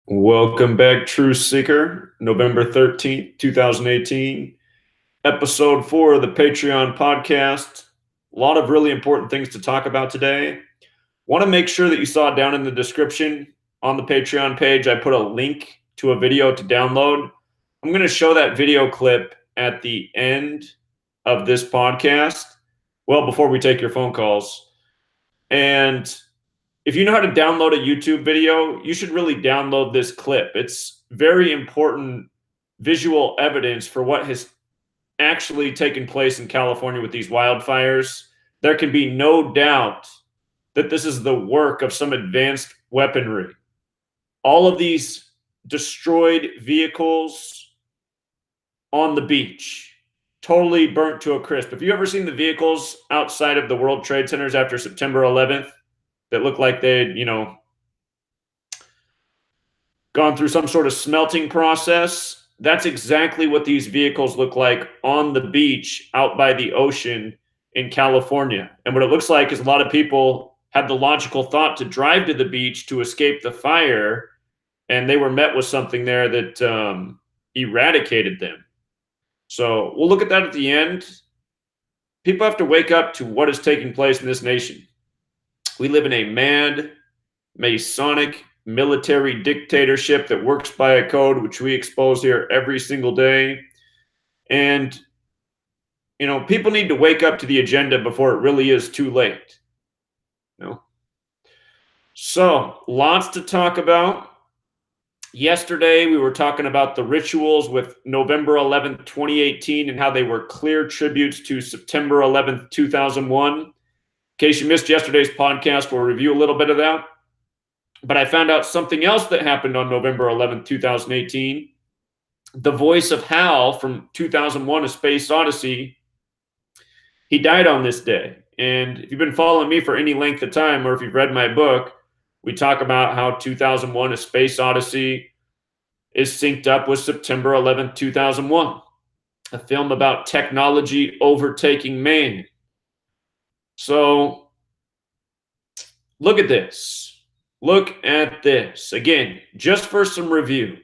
Welcome back, Truth Seeker. November 13th, 2018, episode 4 of the Patreon podcast. A lot of really important things to talk about today. Want to make sure that you saw down in the description on the Patreon page, I put a link to a video to download. I'm going to show that video clip at the end of this podcast, well, before we take your phone calls. And if you know how to download a YouTube video, you should really download this clip. It's very important visual evidence for what has actually taken place in California with these wildfires. There can be no doubt that this is the work of some advanced weaponry. All of these destroyed vehicles on the beach, totally burnt to a crisp. Have you ever seen the vehicles outside of the World Trade Centers after September 11th? That looked like they'd, gone through some sort of smelting process? That's exactly what these vehicles look like on the beach out by the ocean in California. And what it looks like is a lot of people had the logical thought to drive to the beach to escape the fire, and they were met with something there that eradicated them. So we'll look at that at the end. People have to wake up to what is taking place in this nation. We live in a mad, Masonic military dictatorship that works by a code, which we expose here every single day. And, people need to wake up to the agenda before it really is too late. So, lots to talk about. Yesterday, we were talking about the rituals with November 11th, 2018, and how they were clear tributes to September 11th, 2001. In case you missed yesterday's podcast, we'll review a little bit of that. But I found out something else that happened on November 11th, 2018. The voice of HAL from 2001, A Space Odyssey, he died on this day. And if you've been following me for any length of time, or if you've read my book, we talk about how 2001, A Space Odyssey is synced up with September 11th, 2001, a film about technology overtaking man. So look at this. Look at this. Again, just for some review.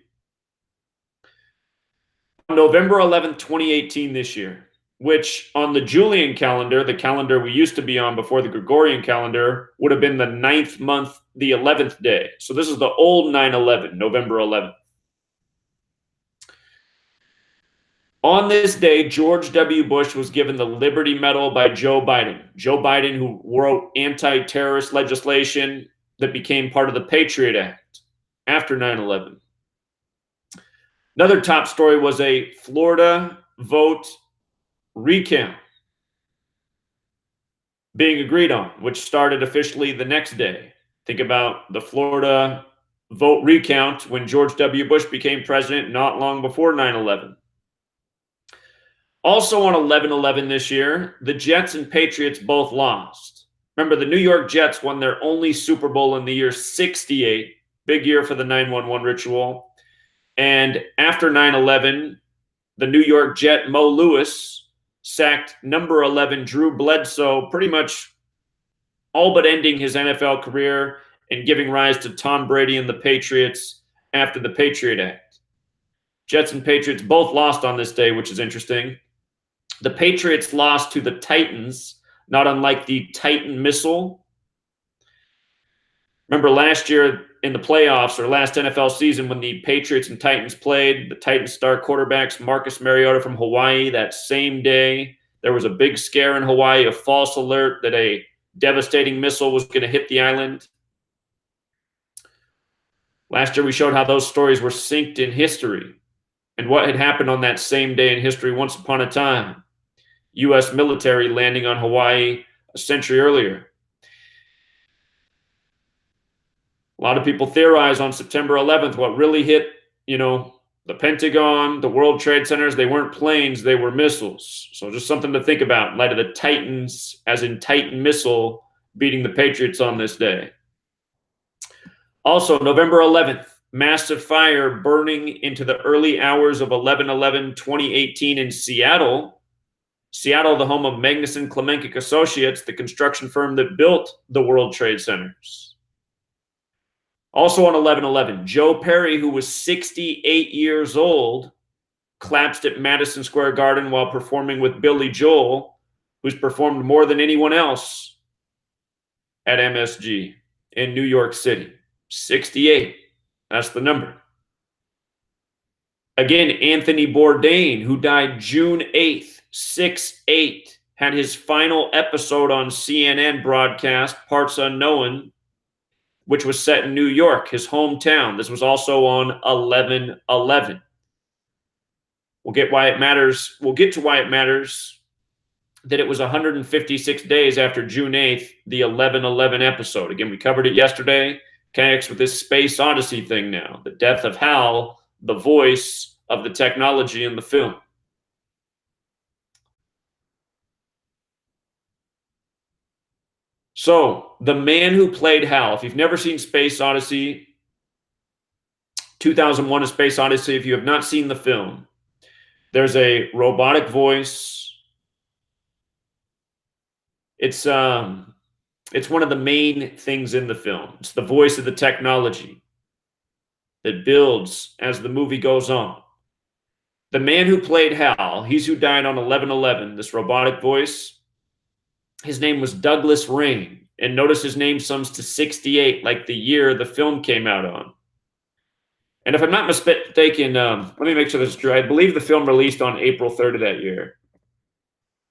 On November 11th, 2018 this year, which on the Julian calendar, the calendar we used to be on before the Gregorian calendar, would have been the 9th month, the 11th day. So this is the old 9/11, November 11th. On this day, George W. Bush was given the Liberty Medal by Joe Biden. Joe Biden, who wrote anti-terrorist legislation that became part of the Patriot Act after 9/11. Another top story was a Florida vote recount being agreed on, which started officially the next day. Think about the Florida vote recount when George W. Bush became president not long before 9/11. Also on 11/11 this year, the Jets and Patriots both lost. Remember, the New York Jets won their only Super Bowl in the year 68, big year for the 9/11 ritual. And after 9/11, the New York Jet Mo Lewis sacked number 11 Drew Bledsoe, pretty much all but ending his NFL career and giving rise to Tom Brady and the Patriots after the Patriot Act. Jets and Patriots both lost on this day, which is interesting. The Patriots lost to the Titans, not unlike the Titan missile. Remember last year in the playoffs, or last NFL season, when the Patriots and Titans played, the Titans star quarterbacks Marcus Mariota from Hawaii, that same day, there was a big scare in Hawaii, a false alert that a devastating missile was going to hit the island. Last year, we showed how those stories were synced in history and what had happened on that same day in history once upon a time. U.S. military landing on Hawaii a century earlier. A lot of people theorize on September 11th what really hit, the Pentagon, the World Trade Centers. They weren't planes, they were missiles. So just something to think about in light of the Titans, as in Titan missile, beating the Patriots on this day. Also, November 11th, massive fire burning into the early hours of 11/11/2018 in Seattle. Seattle, the home of Magnuson Klemenkic Associates, the construction firm that built the World Trade Centers. Also on 11/11, Joe Perry, who was 68 years old, collapsed at Madison Square Garden while performing with Billy Joel, who's performed more than anyone else at MSG in New York City. 68. That's the number. Again, Anthony Bourdain, who died June 8th, 6/8, had his final episode on CNN broadcast, Parts Unknown, which was set in New York, his hometown. This was also on 11/11. We'll get to why it matters that it was 156 days after June 8th, the 11/11 episode. Again, we covered it yesterday. Connects with this Space Odyssey thing now. The death of HAL, the voice of the technology in the film. So, the man who played HAL, if you've never seen Space Odyssey, 2001: A Space Odyssey, if you have not seen the film, there's a robotic voice. It's one of the main things in the film. It's the voice of the technology that builds as the movie goes on. The man who played HAL, he's who died on 11/11, this robotic voice, his name was Douglas Rain. And notice his name sums to 68, like the year the film came out on. And if I'm not mistaken, let me make sure this is true. I believe the film released on April 3rd of that year.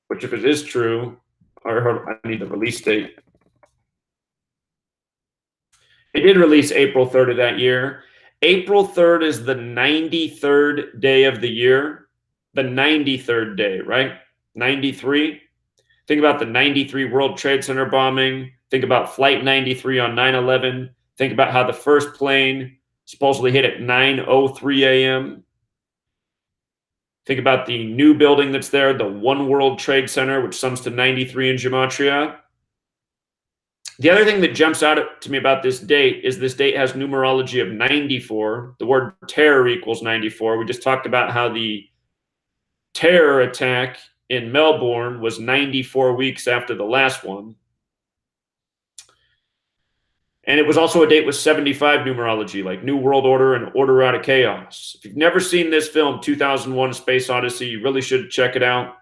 Which, if it is true, I need the release date. It did release April 3rd of that year. April 3rd is the 93rd day of the year. The 93rd day, right? 93. Think about the 93 World Trade Center bombing. Think about Flight 93 on 9/11. Think about how the first plane supposedly hit at 9:03 a.m. Think about the new building that's there, the One World Trade Center, which sums to 93 in Gematria. The other thing that jumps out to me about this date is this date has numerology of 94. The word terror equals 94. We just talked about how the terror attack in Melbourne was 94 weeks after the last one. And it was also a date with 75 numerology, like New World Order and Order Out of Chaos. If you've never seen this film, 2001: Space Odyssey, you really should check it out.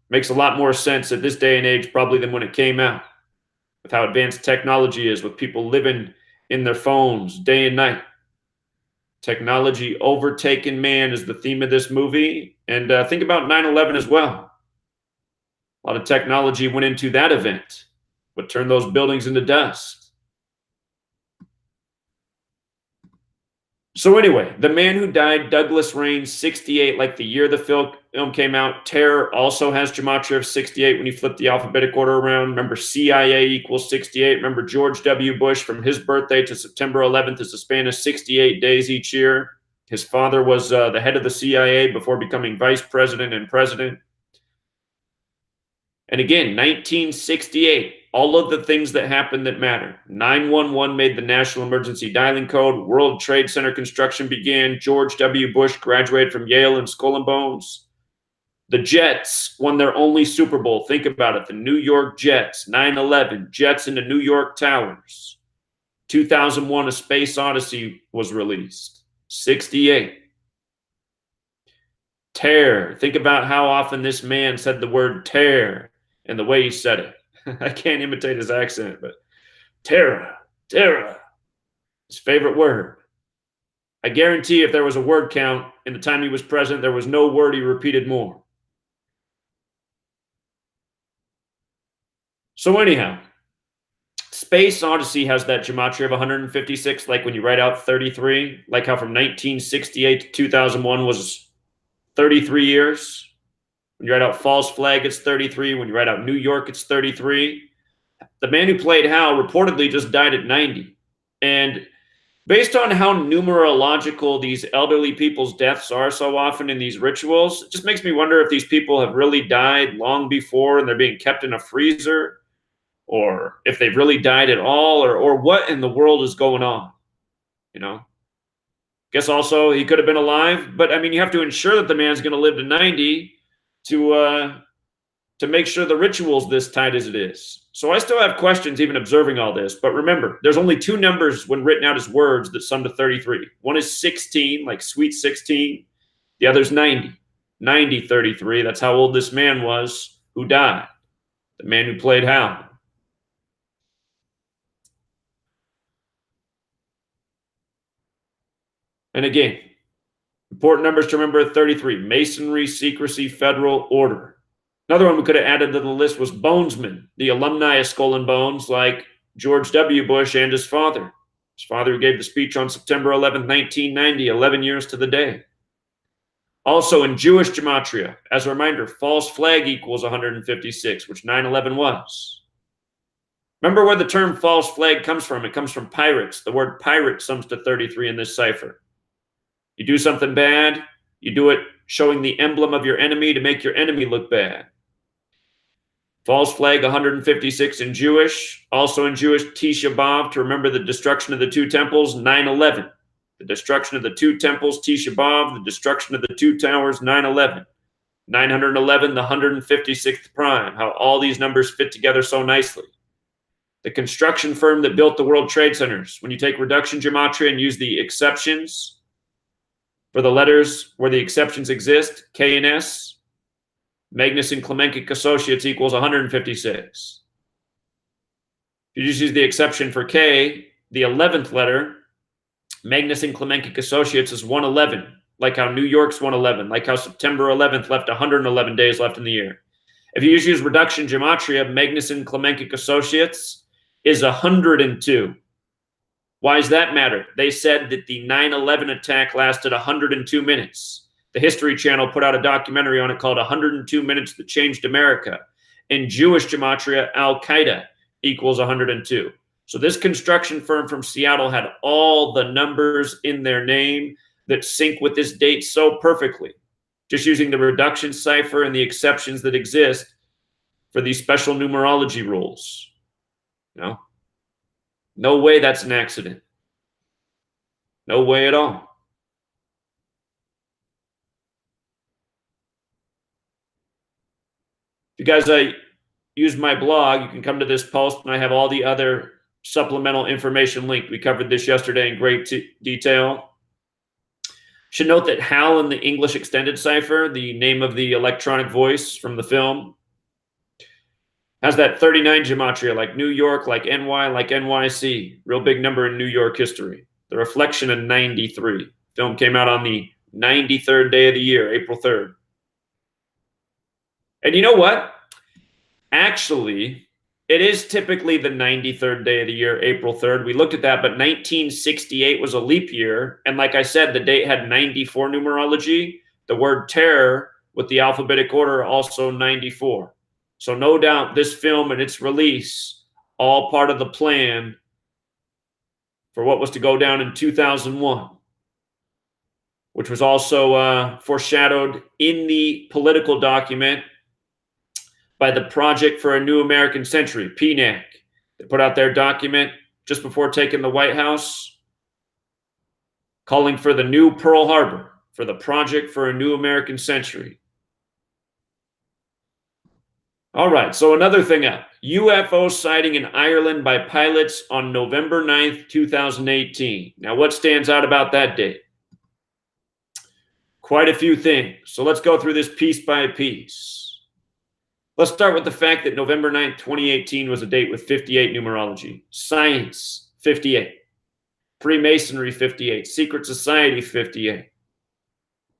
Makes a lot more sense at this day and age probably than when it came out, with how advanced technology is, with people living in their phones day and night. Technology overtaking man is the theme of this movie. And think about 9/11 as well. A lot of technology went into that event. What turned those buildings into dust. So anyway, the man who died, Douglas Rain, 68, like the year the film came out. Terror also has gematria of 68 when you flip the alphabetic order around. Remember, CIA equals 68. Remember, George W. Bush, from his birthday to September 11th is a span of 68 days each year. His father was the head of the CIA before becoming vice president and president. And again, 1968, all of the things that happened that matter. 911 made the national emergency dialing code. World Trade Center construction began. George W. Bush graduated from Yale and Skull and Bones. The Jets won their only Super Bowl. Think about it. The New York Jets, 9/11, Jets into New York Towers. 2001: A Space Odyssey was released. 68. Tear. Think about how often this man said the word tear and the way he said it. I can't imitate his accent, but terror, terror, his favorite word. I guarantee if there was a word count in the time he was president, there was no word he repeated more. So anyhow, Space Odyssey has that gematria of 156, like when you write out 33, like how from 1968 to 2001 was 33 years. When you write out False Flag, it's 33. When you write out New York, it's 33. The man who played HAL reportedly just died at 90. And based on how numerological these elderly people's deaths are so often in these rituals, it just makes me wonder if these people have really died long before and they're being kept in a freezer, or if they've really died at all, or what in the world is going on, you know? Guess also he could have been alive, but I mean, you have to ensure that the man's going to live to 90 to to make sure the ritual's this tight as it is. So I still have questions even observing all this. But remember, there's only two numbers when written out as words that sum to 33. One is 16, like sweet 16. The other's 90. 9033. That's how old this man was who died. The man who played HAL. And again, important numbers to remember: 33. Masonry, secrecy, federal, order. Another one we could have added to the list was bonesmen, the alumni of Skull and Bones, like George W. Bush and his father. His father who gave the speech on September 11, 1990, 11 years to the day. Also in Jewish Gematria, as a reminder, false flag equals 156, which 9/11 was. Remember where the term false flag comes from. It comes from pirates. The word pirate sums to 33 in this cipher. You do something bad, you do it showing the emblem of your enemy to make your enemy look bad. False flag 156 in Jewish. Also in Jewish, Tisha B'Av, to remember the destruction of the two temples, 9/11. The destruction of the two temples, Tisha B'Av. The destruction of the two towers, 9/11. 911, the 156th prime. How all these numbers fit together so nicely. The construction firm that built the World Trade Centers, when you take reduction gematria and use the exceptions for the letters where the exceptions exist, K and S, Magnus and Klemenkic Associates equals 156. If you just use the exception for K, the 11th letter, Magnus and Klemenkic Associates is 111, like how New York's 111, like how September 11th left 111 days left in the year. If you just use reduction gematria, Magnus and Klemenkic Associates is 102. Why does that matter? They said that the 9/11 attack lasted 102 minutes. The History Channel put out a documentary on it called 102 Minutes That Changed America. In Jewish gematria, Al-Qaeda equals 102. So this construction firm from Seattle had all the numbers in their name that sync with this date so perfectly, just using the reduction cipher and the exceptions that exist for these special numerology rules. No way that's an accident. No way at all. If you guys use my blog, you can come to this post, and I have all the other supplemental information linked. We covered this yesterday in great detail. Should note that HAL in the English extended cipher, the name of the electronic voice from the film, has that 39 gematria, like New York, like NY, like NYC. Real big number in New York history. The reflection of 93. Film came out on the 93rd day of the year, April 3rd. And you know what? Actually, it is typically the 93rd day of the year, April 3rd. We looked at that, but 1968 was a leap year. And like I said, the date had 94 numerology. The word terror with the alphabetic order also 94. So no doubt this film and its release, all part of the plan for what was to go down in 2001, which was also foreshadowed in the political document by the Project for a New American Century, PNAC. They put out their document just before taking the White House, calling for the new Pearl Harbor, for the Project for a New American Century. All right, so another thing up. UFO sighting in Ireland by pilots on November 9th, 2018. Now, what stands out about that date? Quite a few things. So let's go through this piece by piece. Let's start with the fact that November 9th, 2018 was a date with 58 numerology. Science, 58. Freemasonry, 58. Secret Society, 58.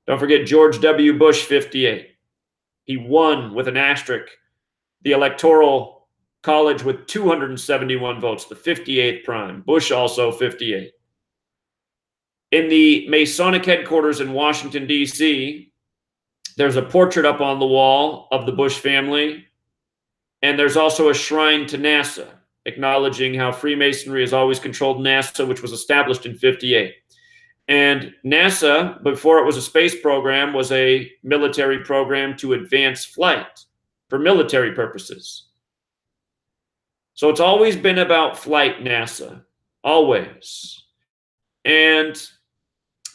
Don't forget George W. Bush, 58. He won with an asterisk the Electoral College with 271 votes, the 58th prime. Bush also 58. In the Masonic headquarters in Washington, D.C., there's a portrait up on the wall of the Bush family, and there's also a shrine to NASA, acknowledging how Freemasonry has always controlled NASA, which was established in 58. And NASA, before it was a space program, was a military program to advance flight for military purposes. So it's always been about flight, NASA, always. And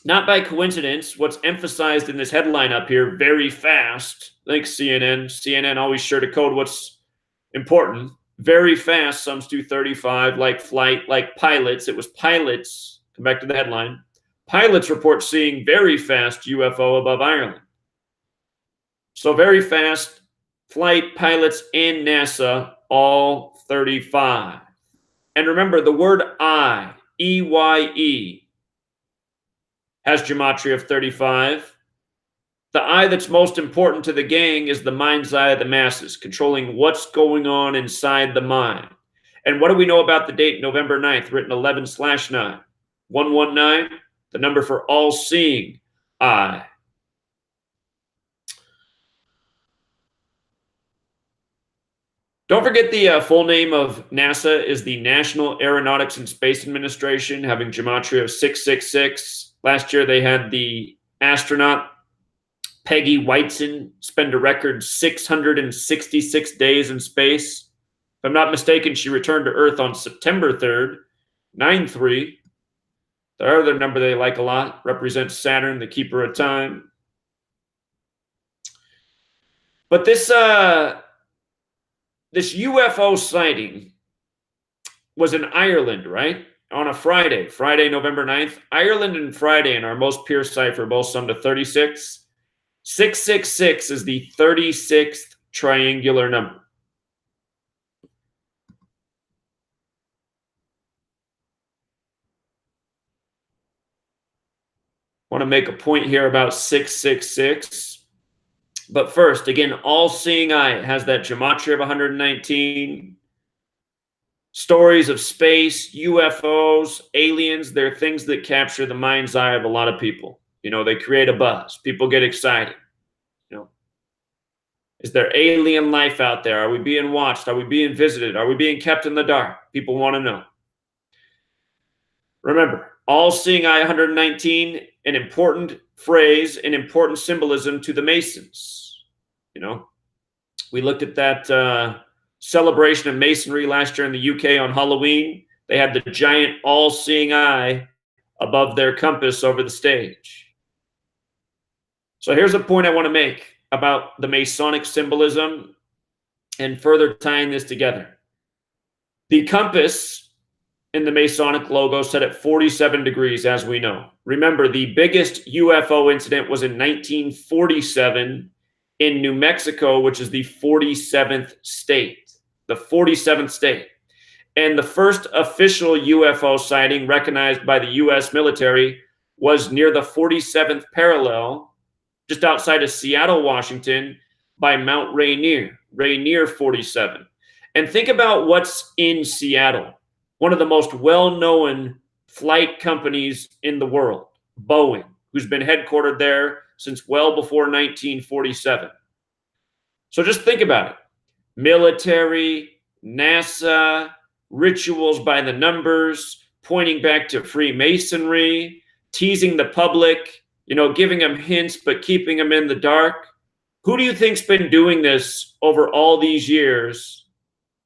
Not by coincidence, what's emphasized in this headline up here, very fast. Thanks, CNN. CNN always sure to code what's important. Very fast sums to 35, like flight, like pilots. It was pilots. Come back to the headline. Pilots report seeing very fast UFO above Ireland. So very fast flight, pilots, and NASA, all 35. And remember, the word I, E-Y-E, has gematria of 35. The eye that's most important to the gang is the mind's eye of the masses, controlling what's going on inside the mind. And what do we know about the date November 9th, written 11/9? 119, the number for all-seeing eye. Don't forget the full name of NASA is the National Aeronautics and Space Administration, having gematria of 666. Last year they had the astronaut Peggy Whiteson spend a record 666 days in space. If I'm not mistaken, she returned to Earth on September 3rd, 9-3. The other number they like a lot represents Saturn, the keeper of time. But this UFO sighting was in Ireland, right? On a Friday, November 9th. Ireland and Friday in our most pure cipher both sum to 36. 666 is the 36th triangular number. I want to make a point here about 666. But first, again, all-seeing eye has that gematria of 119. Stories of space, UFOs, aliens, they're things that capture the mind's eye of a lot of people. You know, they create a buzz. People get excited. You know, is there alien life out there? Are we being watched? Are we being visited? Are we being kept in the dark? People want to know. Remember, all-seeing eye 119, an important phrase, an important symbolism to the Masons. You know, we looked at that celebration of Masonry last year in the UK on Halloween. They had the giant all-seeing eye above their compass over the stage. So here's a point I want to make about the Masonic symbolism and further tying this together. The compass in the Masonic logo set at 47 degrees, as we know. Remember, the biggest UFO incident was in 1947 in New Mexico, which is the 47th state. The 47th state. And the first official UFO sighting recognized by the U.S. military was near the 47th parallel, just outside of Seattle, Washington, by Mount Rainier, Rainier 47. And think about what's in Seattle. One of the most well-known flight companies in the world, Boeing, who's been headquartered there since well before 1947. So just think about it. Military, NASA, rituals by the numbers, pointing back to Freemasonry, teasing the public, you know, giving them hints but keeping them in the dark. Who do you think's been doing this over all these years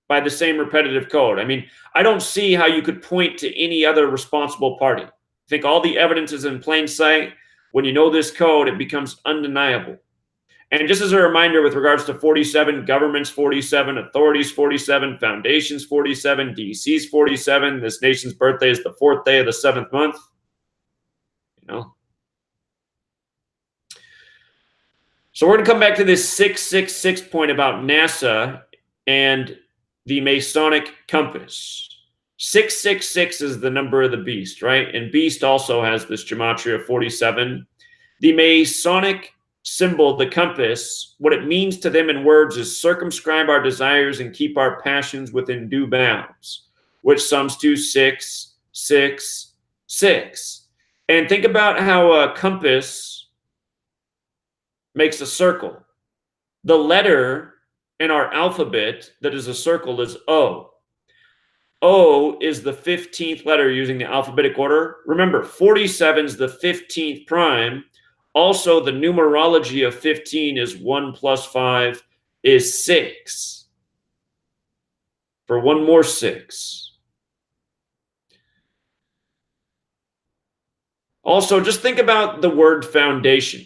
by the same repetitive code? I mean, I don't see how you could point to any other responsible party. I think all the evidence is in plain sight. When you know this code, it becomes undeniable. And just as a reminder, with regards to 47, government's 47, authorities 47, foundations 47, DC's 47. This nation's birthday is the 4th day of the 7th month. You know. So we're going to come back to this 666 point about NASA and the Masonic compass. 666 is the number of the beast, right? And beast also has this gematria of 47. The Masonic symbol, the compass, what it means to them in words is circumscribe our desires and keep our passions within due bounds, which sums to 666. And think about how a compass makes a circle. The letter in our alphabet that is a circle is O. O is the 15th letter using the alphabetic order. Remember, 47 is the 15th prime. Also, the numerology of 15 is 1 plus 5 is 6. For one more 6. Also, just think about the word foundation.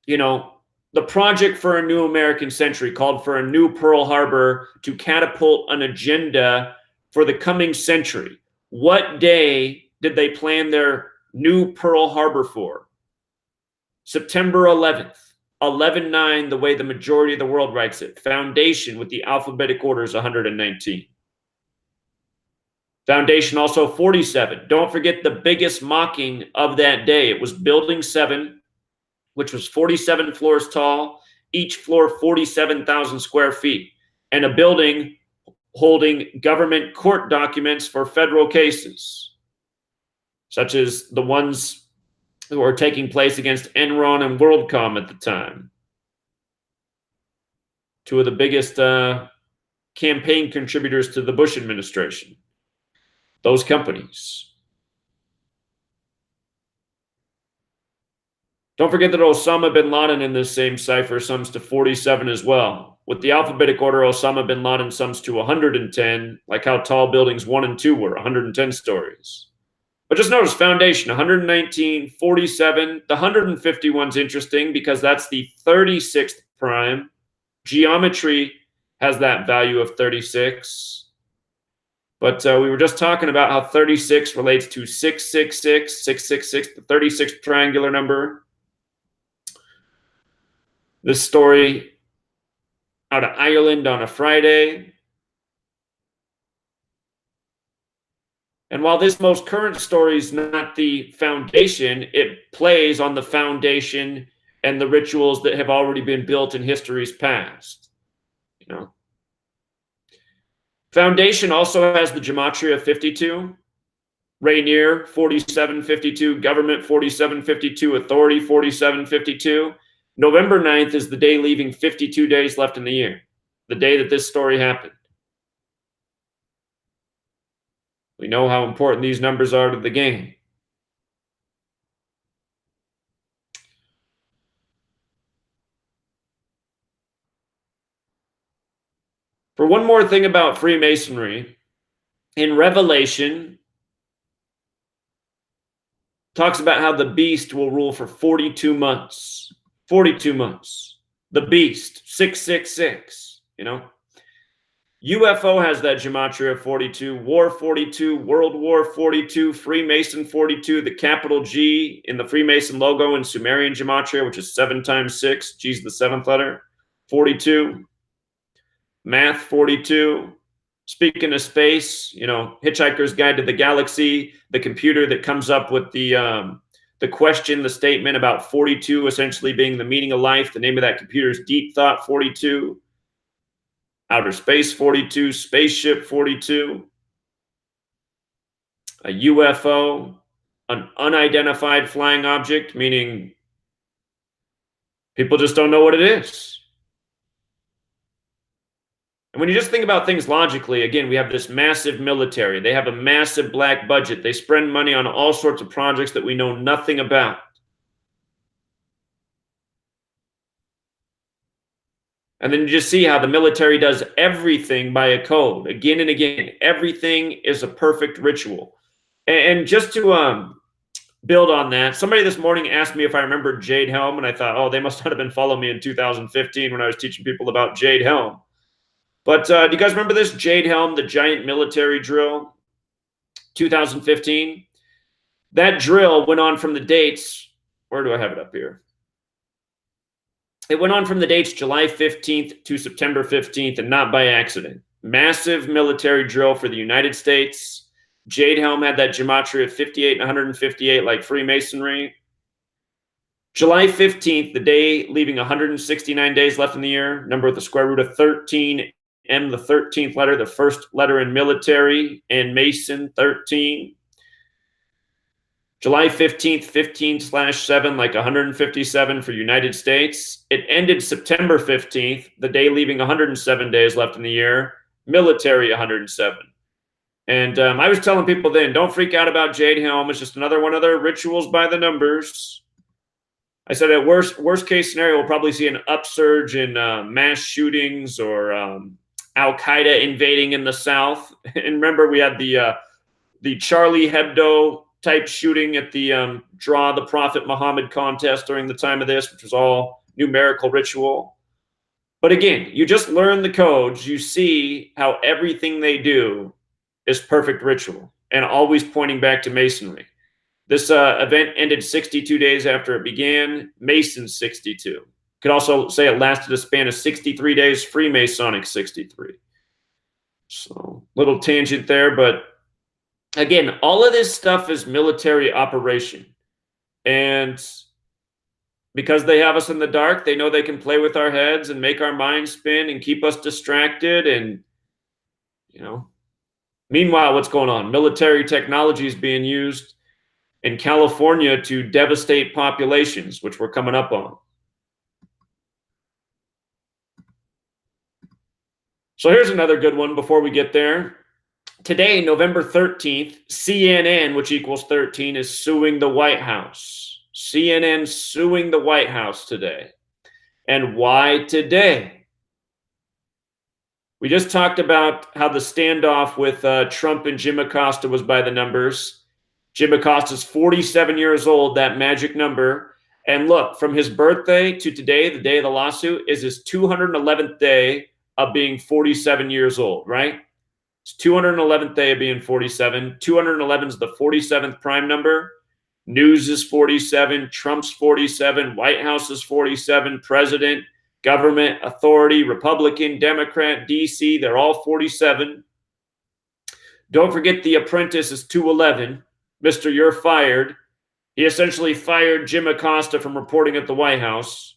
The project for a new American century called for a new Pearl Harbor to catapult an agenda for the coming century. What day did they plan their new Pearl Harbor for? September 11th. 11-9, the way the majority of the world writes it. Foundation with the alphabetic order is 119. Foundation also 47. Don't forget the biggest mocking of that day. It was Building 7, which was 47 floors tall, each floor 47,000 square feet, and a building holding government court documents for federal cases, such as the ones who were taking place against Enron and WorldCom at the time. Two of the biggest campaign contributors to the Bush administration. Those companies. Don't forget that Osama bin Laden in this same cipher sums to 47 as well. With the alphabetic order, Osama bin Laden sums to 110, like how tall buildings 1 and 2 were, 110 stories. But just notice foundation, 119, 47. The 151's interesting because that's the 36th prime. Geometry has that value of 36. But we were just talking about how 36 relates to 666, 666, the 36th triangular number. This story out of Ireland on a Friday. And while this most current story is not the foundation, it plays on the foundation and the rituals that have already been built in history's past. Foundation also has the Gematria of 52, Rainier 4752, Government 4752, Authority 4752. November 9th is the day leaving 52 days left in the year, the day that this story happened. We know how important these numbers are to the game. For one more thing about Freemasonry, in Revelation, talks about how the beast will rule for 42 months. 42 months. The beast, 666, UFO has that Gematria of 42, War 42, World War 42, Freemason 42, the capital G in the Freemason logo in Sumerian Gematria, which is 7 times 6, G's the 7th letter, 42. Math 42. Speaking of space, Hitchhiker's Guide to the Galaxy, the computer that comes up with the question, the statement about 42 essentially being the meaning of life. The name of that computer is Deep Thought 42. Outer Space 42, Spaceship 42. A UFO, an unidentified flying object, meaning people just don't know what it is. And when you just think about things logically, again, we have this massive military. They have a massive black budget. They spend money on all sorts of projects that we know nothing about. And then you just see how the military does everything by a code again and again. Everything is a perfect ritual. And just to build on that, somebody this morning asked me if I remembered Jade Helm, and I thought, oh, they must not have been following me in 2015 when I was teaching people about Jade Helm. But do you guys remember this? Jade Helm, the giant military drill, 2015. That drill went on from the dates. Where do I have it up here? It went on from the dates July 15th to September 15th, and not by accident. Massive military drill for the United States. Jade Helm had that Gematria of 58 and 158 like Freemasonry. July 15th, the day leaving 169 days left in the year, number with the square root of 13, M, the 13th letter, the first letter in military, and Mason, 13. July 15th, 15/7, like 157 for United States. It ended September 15th, the day leaving 107 days left in the year, military 107. And I was telling people then, don't freak out about Jade Helm. It's just another one of their rituals by the numbers. I said at worst case scenario, we'll probably see an upsurge in mass shootings or Al-Qaeda invading in the South. And remember, we had the Charlie Hebdo type shooting at the Draw the Prophet Muhammad contest during the time of this, which was all numerical ritual. But again, you just learn the codes, you see how everything they do is perfect ritual and always pointing back to Masonry. This event ended 62 days after it began, Mason 62. Could also say it lasted a span of 63 days, Freemasonic 63. So, little tangent there, but again, all of this stuff is military operation. And because they have us in the dark, they know they can play with our heads and make our minds spin and keep us distracted. And, you know, meanwhile, what's going on? Military technology is being used in California to devastate populations, which we're coming up on. So here's another good one before we get there. Today, November 13th, CNN, which equals 13, is suing the White House. CNN suing the White House today. And why today? We just talked about how the standoff with Trump and Jim Acosta was by the numbers. Jim Acosta's 47 years old, that magic number. And look, from his birthday to today, the day of the lawsuit, is his 211th day of being 47 years old, right? It's 211th day of being 47. 211 is the 47th prime number. News is 47. Trump's 47. White House is 47. President, government, authority, Republican, Democrat, DC, they're all 47. Don't forget the apprentice is 211. Mr. You're fired. He essentially fired Jim Acosta from reporting at the White House.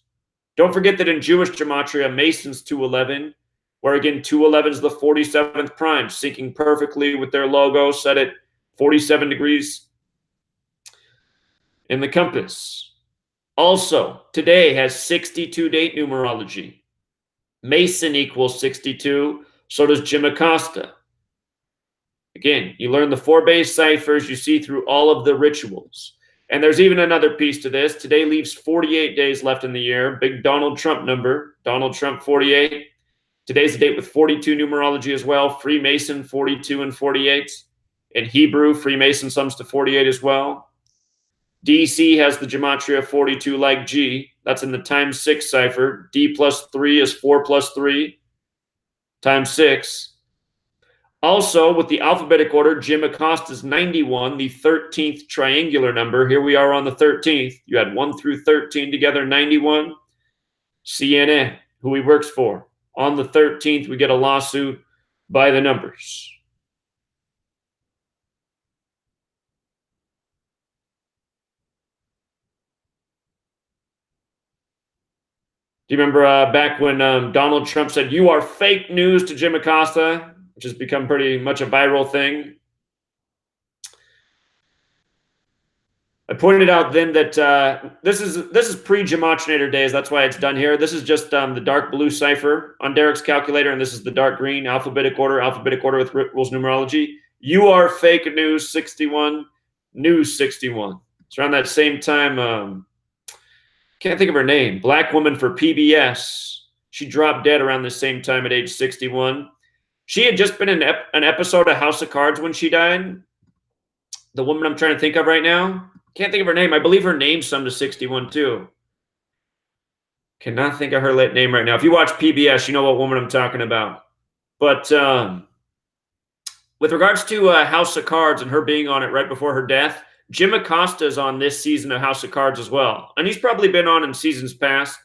Don't forget that in Jewish Gematria, Mason's 211, where again, 211 is the 47th prime, syncing perfectly with their logo set at 47 degrees in the compass. Also, today has 62 date numerology. Mason equals 62, so does Jim Acosta. Again, you learn the 4 base ciphers, you see through all of the rituals. And there's even another piece to this. Today leaves 48 days left in the year. Big Donald Trump number. Donald Trump 48. Today's the date with 42 numerology as well. Freemason 42 and 48. In Hebrew, Freemason sums to 48 as well. DC has the Gematria 42 like G. That's in the times 6 cipher. D plus 3 is 4 plus 3 times 6. Also, with the alphabetic order, Jim Acosta's 91, the 13th triangular number. Here we are on the 13th. You had 1 through 13 together, 91. CNN, who he works for. On the 13th, we get a lawsuit by the numbers. Do you remember back when Donald Trump said, "You are fake news" to Jim Acosta, which has become pretty much a viral thing? I pointed out then that this is pre-Gematrinator days. That's why it's done here. This is just the dark blue cipher on Derek's calculator, and this is the dark green alphabetic order with rules numerology. You are fake news 61, news 61. It's around that same time. Can't think of her name. Black woman for PBS. She dropped dead around the same time at age 61. She had just been in an episode of House of Cards when she died. The woman I'm trying to think of right now. Can't think of her name. I believe her name's summed to 61 too. Cannot think of her name right now. If you watch PBS, you know what woman I'm talking about. But with regards to House of Cards and her being on it right before her death, Jim Acosta is on this season of House of Cards as well. And he's probably been on in seasons past.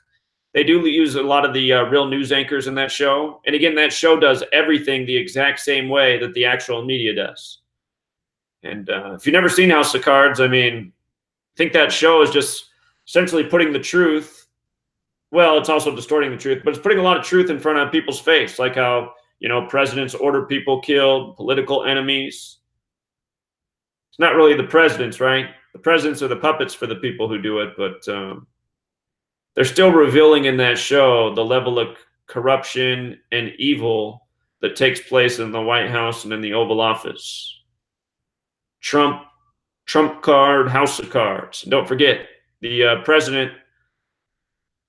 They do use a lot of the real news anchors in that show. And again, that show does everything the exact same way that the actual media does. And if you've never seen House of Cards, I mean, I think that show is just essentially putting the truth. Well, it's also distorting the truth, but it's putting a lot of truth in front of people's face, like how, you know, presidents order people killed, political enemies. It's not really the presidents, right? The presidents are the puppets for the people who do it, but they're still revealing in that show the level of corruption and evil that takes place in the White House and in the Oval Office. Trump card, House of Cards. And don't forget, the president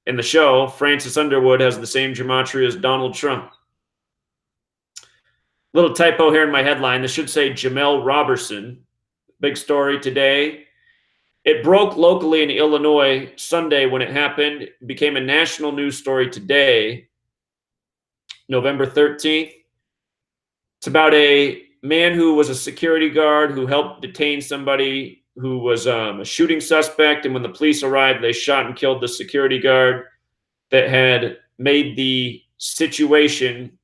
in the show, Francis Underwood, has the same gematria as Donald Trump. Little typo here in my headline. This should say Jemel Roberson. big story today. It broke locally in Illinois Sunday when it happened. It became a national news story today, November 13th. It's about a man who was a security guard who helped detain somebody who was a shooting suspect. And when the police arrived, they shot and killed the security guard that had made the situation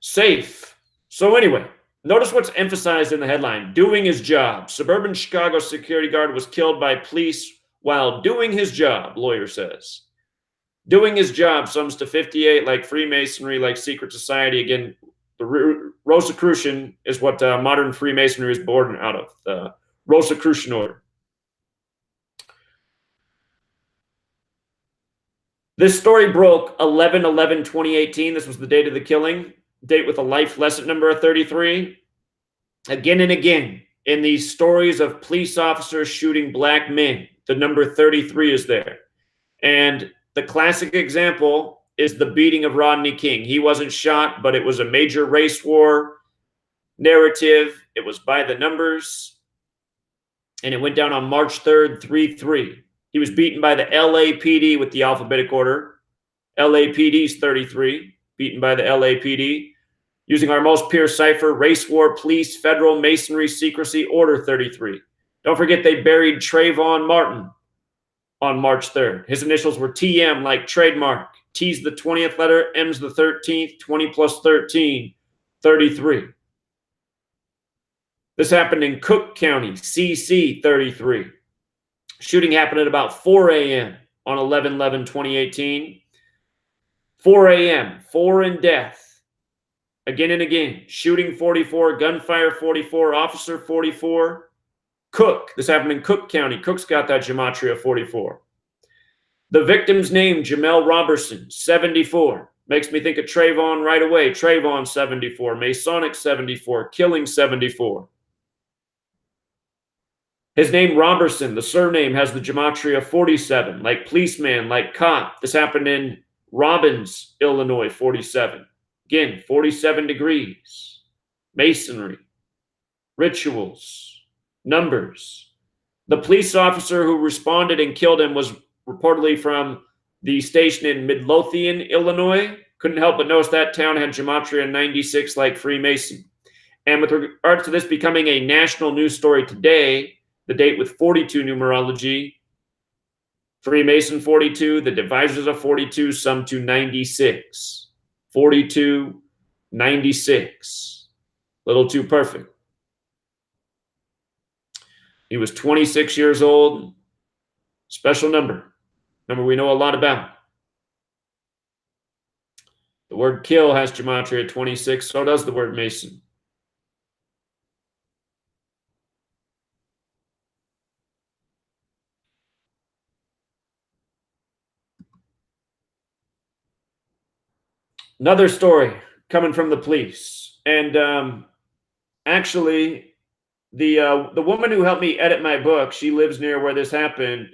safe. So anyway, notice what's emphasized in the headline: doing his job. Suburban Chicago security guard was killed by police while doing his job, lawyer says. Doing his job sums to 58, like Freemasonry, like secret society. Again, the Rosicrucian is what modern Freemasonry is born out of, the Rosicrucian order. This story broke 11/11/2018. This was the date of the killing, date with a life lesson number 33. Again and again, in these stories of police officers shooting black men, the number 33 is there. And the classic example is the beating of Rodney King. He wasn't shot, but it was a major race war narrative. It was by the numbers. And it went down on March 3rd, 3-3. He was beaten by the LAPD with the alphabetic order. LAPD's 33, beaten by the LAPD. Using our most pure cipher, race war, police, federal, masonry, secrecy, order 33. Don't forget they buried Trayvon Martin on March 3rd. His initials were TM, like trademark. T's the 20th letter, M's the 13th, 20 plus 13, 33. This happened in Cook County, CC 33. Shooting happened at about 4 a.m. on 11/11/2018. 4 a.m., 4 in death. Again and again. Shooting 44, gunfire 44, officer 44. Cook, this happened in Cook County. Cook's got that Gematria 44. The victim's name, Jemel Roberson, 74. Makes me think of Trayvon right away. Trayvon 74, Masonic 74, killing 74. His name, Roberson, the surname has the Gematria 47, like policeman, like cop. This happened in Robbins, Illinois, 47. Again, 47 degrees. Masonry, rituals, numbers. The police officer who responded and killed him was reportedly from the station in Midlothian, Illinois. Couldn't help but notice that town had Gematria 96 like Freemason. And with regards to this becoming a national news story today, the date with 42 numerology, Freemason 42, the divisors of 42 sum to 96. 42, 96. Little too perfect. He was 26 years old. Special number. Number we know a lot about. The word kill has Gematria 26. So does the word Mason. Another story coming from the police. And actually, the woman who helped me edit my book, she lives near where this happened,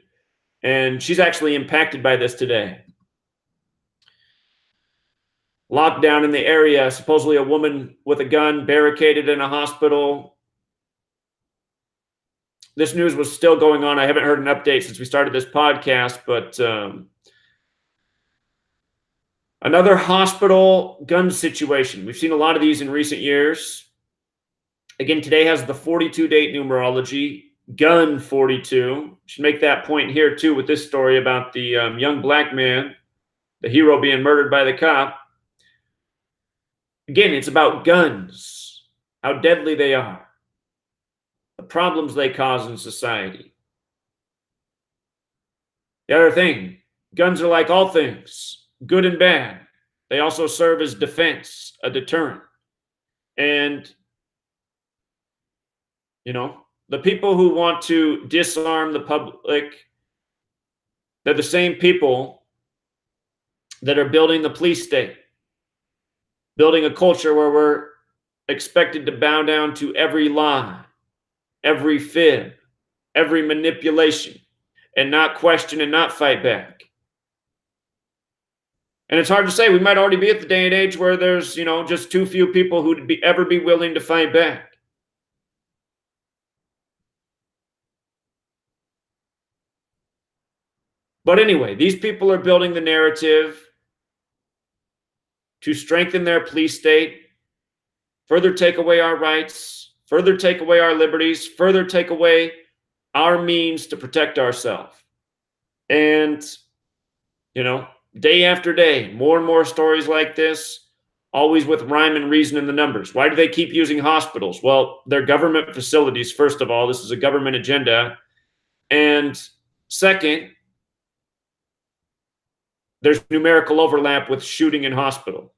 and she's actually impacted by this today. Lockdown in the area, supposedly a woman with a gun barricaded in a hospital. This news was still going on. I haven't heard an update since we started this podcast, but another hospital gun situation. We've seen a lot of these in recent years. Again, today has the 42 date numerology, gun 42. Should make that point here too with this story about the young black man, the hero being murdered by the cop. Again, it's about guns, how deadly they are, the problems they cause in society. The other thing, guns are like all things, good and bad. They also serve as defense, a deterrent. And, you know, the people who want to disarm the public, they're the same people that are building the police state, building a culture where we're expected to bow down to every lie, every fib, every manipulation, and not question and not fight back. And it's hard to say. We might already be at the day and age where there's, just too few people who'd ever be willing to fight back. But anyway, these people are building the narrative to strengthen their police state, further take away our rights, further take away our liberties, further take away our means to protect ourselves. And, you know, day after day, more and more stories like this, always with rhyme and reason in the numbers. Why do they keep using hospitals? Well, they're government facilities, first of all. This is a government agenda. And second, there's numerical overlap with shooting in hospital.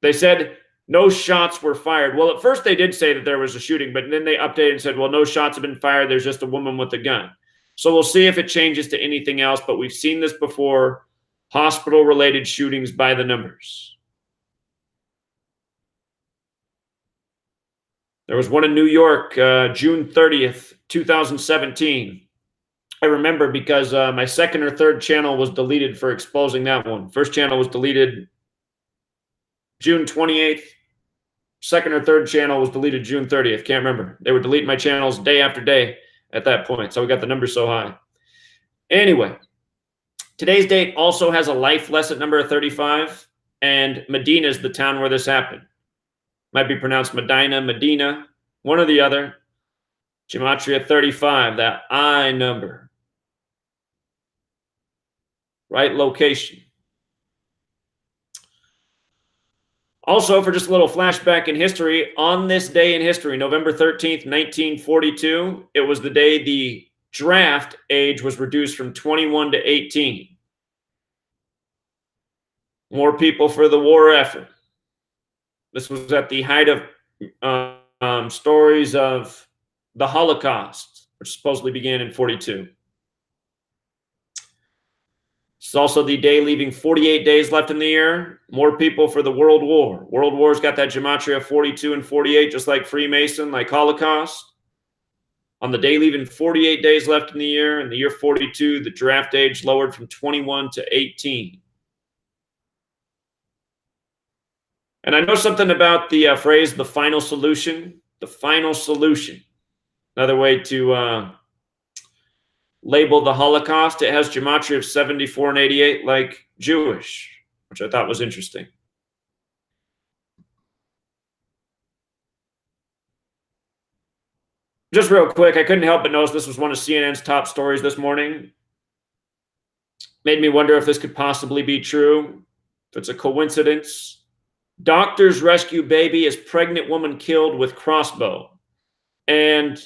They said no shots were fired. Well, at first they did say that there was a shooting, but then they updated and said, well, no shots have been fired. There's just a woman with a gun. So we'll see if it changes to anything else, but we've seen this before, hospital-related shootings by the numbers. There was one in New York, June 30th, 2017. I remember because my second or third channel was deleted for exposing that one. First channel was deleted June 28th. Second or third channel was deleted June 30th. Can't remember. They were deleting my channels day after day at that point. So we got the numbers so high. Anyway, today's date also has a life lesson number 35. And Medina is the town where this happened. Might be pronounced Medina, Medina, one or the other. Gematria 35, that I number. Right location. Also, for just a little flashback in history, on this day in history, November 13th, 1942, it was the day the draft age was reduced from 21 to 18. More people for the war effort. This was at the height of stories of the Holocaust, which supposedly began in 42. It's also the day leaving 48 days left in the year. More people for the World War. World War's got that gematria 42 and 48, just like Freemason, like Holocaust. On the day leaving 48 days left in the year 42, the draft age lowered from 21 to 18. And I know something about the phrase, the final solution. The final solution. Another way to label the Holocaust, it has gematria of 74 and 88 like Jewish, which I thought was interesting. Just real quick, I couldn't help but notice this was one of CNN's top stories this morning. Made me wonder if this could possibly be true, if it's a coincidence. Doctors rescue baby as pregnant woman killed with crossbow. And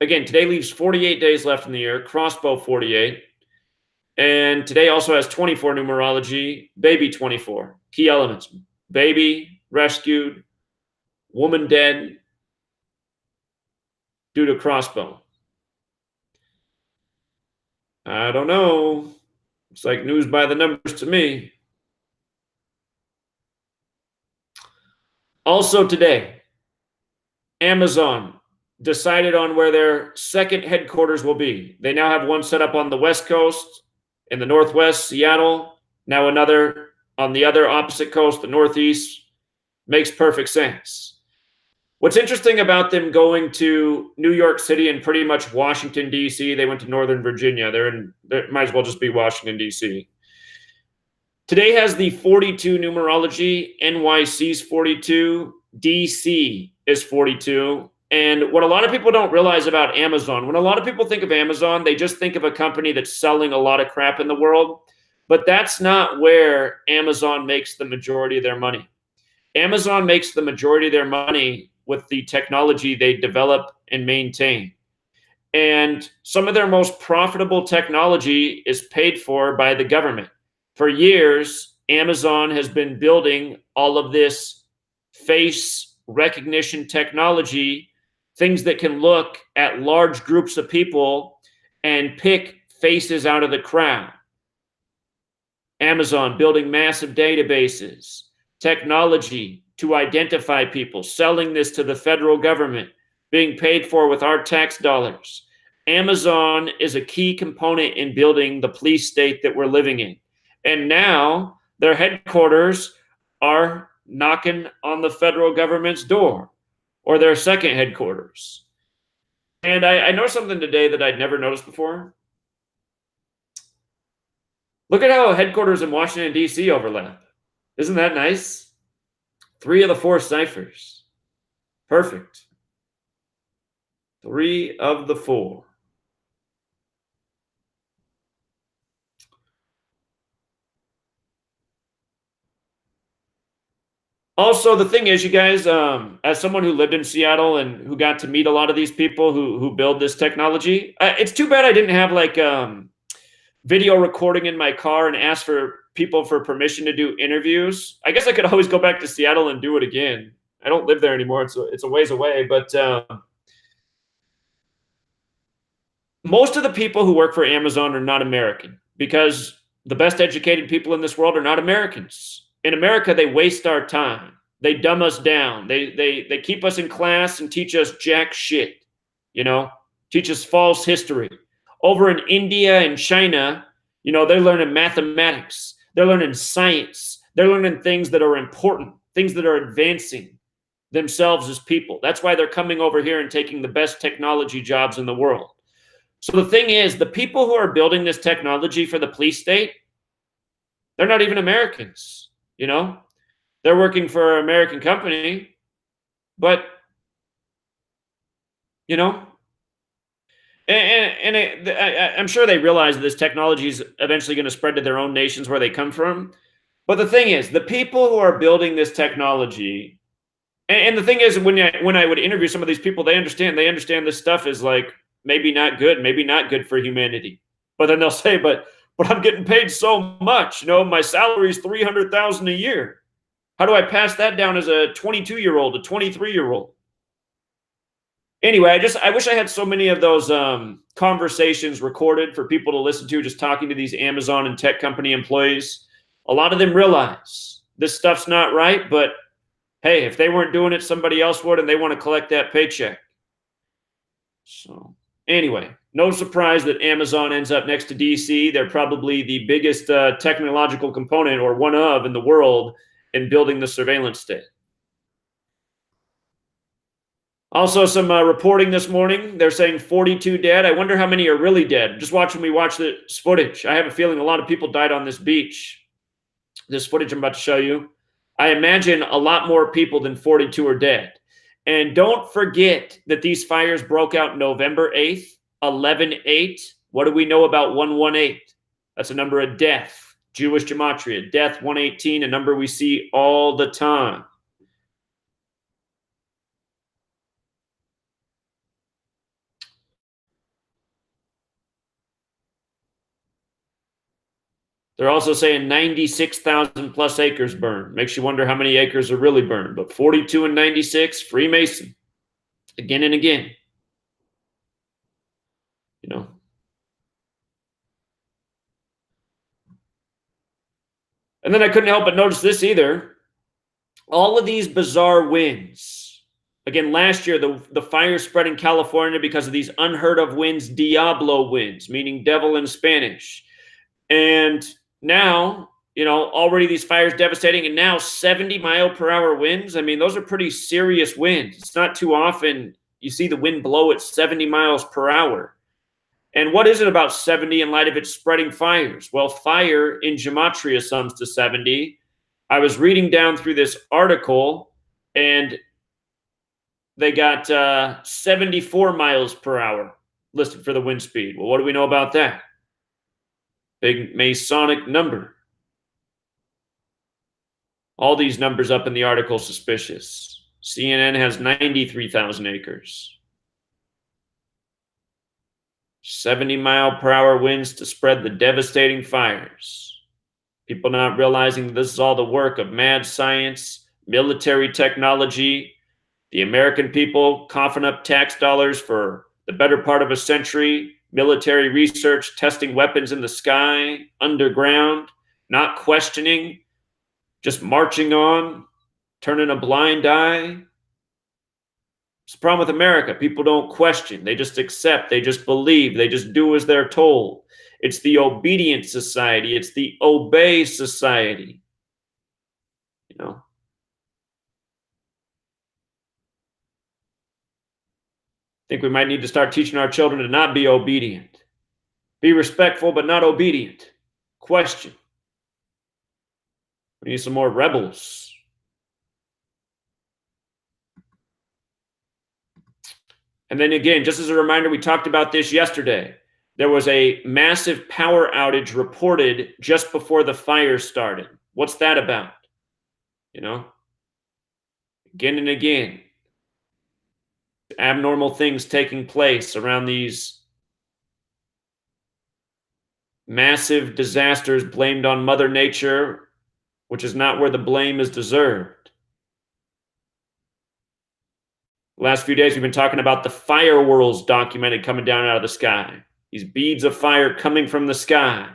again, today leaves 48 days left in the year, crossbow 48. And today also has 24 numerology, baby 24. Key elements, baby rescued, woman dead due to crossbow. I don't know. It's like news by the numbers to me. Also today, Amazon decided on where their second headquarters will be. They now have one set up on the West Coast, in the Northwest, Seattle. Now another on the other opposite coast, the Northeast. Makes perfect sense. What's interesting about them going to New York City and pretty much Washington, D.C., they went to Northern Virginia. They might as well just be Washington, D.C. Today has the 42 numerology. NYC's 42. DC is 42. And what a lot of people don't realize about Amazon, when a lot of people think of Amazon, they just think of a company that's selling a lot of crap in the world. But that's not where Amazon makes the majority of their money. Amazon makes the majority of their money with the technology they develop and maintain. And some of their most profitable technology is paid for by the government. For years, Amazon has been building all of this face recognition technology, things that can look at large groups of people and pick faces out of the crowd. Amazon building massive databases, technology to identify people, selling this to the federal government, being paid for with our tax dollars. Amazon is a key component in building the police state that we're living in. And now their headquarters are knocking on the federal government's door, or their second headquarters. And I noticed something today that I'd never noticed before. Look at how headquarters in Washington, D.C. overlap. Isn't that nice? 3 of the 4 ciphers. Perfect. 3 of the 4. Also, the thing is, you guys, as someone who lived in Seattle and who got to meet a lot of these people who build this technology, it's too bad I didn't have like video recording in my car and ask for people for permission to do interviews. I guess I could always go back to Seattle and do it again. I don't live there anymore. It's a ways away, but most of the people who work for Amazon are not American because the best educated people in this world are not Americans. In America, they waste our time. They dumb us down. They keep us in class and teach us jack shit, you know, teach us false history. Over in India and China, you know, they're learning mathematics. They're learning science. They're learning things that are important, things that are advancing themselves as people. That's why they're coming over here and taking the best technology jobs in the world. So the thing is, the people who are building this technology for the police state, they're not even Americans, you know? They're working for an American company, but, you know, I'm sure they realize that this technology is eventually going to spread to their own nations where they come from. But the thing is, the people who are building this technology, and the thing is, when I would interview some of these people, they understand this stuff is like maybe not good for humanity. But then they'll say, but I'm getting paid so much. You know, my salary is $300,000 a year. How do I pass that down as a 22-year-old, a 23-year-old? Anyway, I wish I had so many of those conversations recorded for people to listen to, just talking to these Amazon and tech company employees. A lot of them realize this stuff's not right, but hey, if they weren't doing it, somebody else would, and they want to collect that paycheck. So anyway, no surprise that Amazon ends up next to DC. They're probably the biggest technological component, or one of, in the world in building the surveillance state. Also, some reporting this morning. They're saying 42 dead. I wonder how many are really dead. Just watching me watch this footage, I have a feeling a lot of people died on this beach. This footage I'm about to show you, I imagine a lot more people than 42 are dead. And don't forget that these fires broke out November 8th, 11/8. What do we know about 118? That's a number of death. Jewish Gematria, death 118, a number we see all the time. They're also saying 96,000 plus acres burned. Makes you wonder how many acres are really burned. But 42 and 96, Freemason, again and again. You know. And then I couldn't help but notice this either. All of these bizarre winds. Again, last year, the fire spread in California because of these unheard of winds, Diablo winds, meaning devil in Spanish. And now, you know, already these fires devastating, and now 70-mile-per-hour winds. I mean, those are pretty serious winds. It's not too often you see the wind blow at 70 miles per hour. And what is it about 70 in light of its spreading fires? Well, fire in Gematria sums to 70. I was reading down through this article, and they got 74 miles per hour listed for the wind speed. Well, what do we know about that? Big Masonic number. All these numbers up in the article suspicious. CNN has 93,000 acres. 70-mile-per-hour winds to spread the devastating fires. People not realizing this is all the work of mad science, military technology, the American people coughing up tax dollars for the better part of a century, military research, testing weapons in the sky, underground, not questioning, just marching on, turning a blind eye. It's the problem with America. People don't question. They just accept. They just believe. They just do as they're told. It's the obedient society. It's the obey society. You know? I think we might need to start teaching our children to not be obedient. Be respectful, but not obedient. Question. We need some more rebels. And then again, just as a reminder, we talked about this yesterday. There was a massive power outage reported just before the fire started. What's that about? You know, again and again, abnormal things taking place around these massive disasters blamed on Mother Nature, which is not where the blame is deserved. The last few days, we've been talking about the fire whirls documented coming down out of the sky. These beads of fire coming from the sky.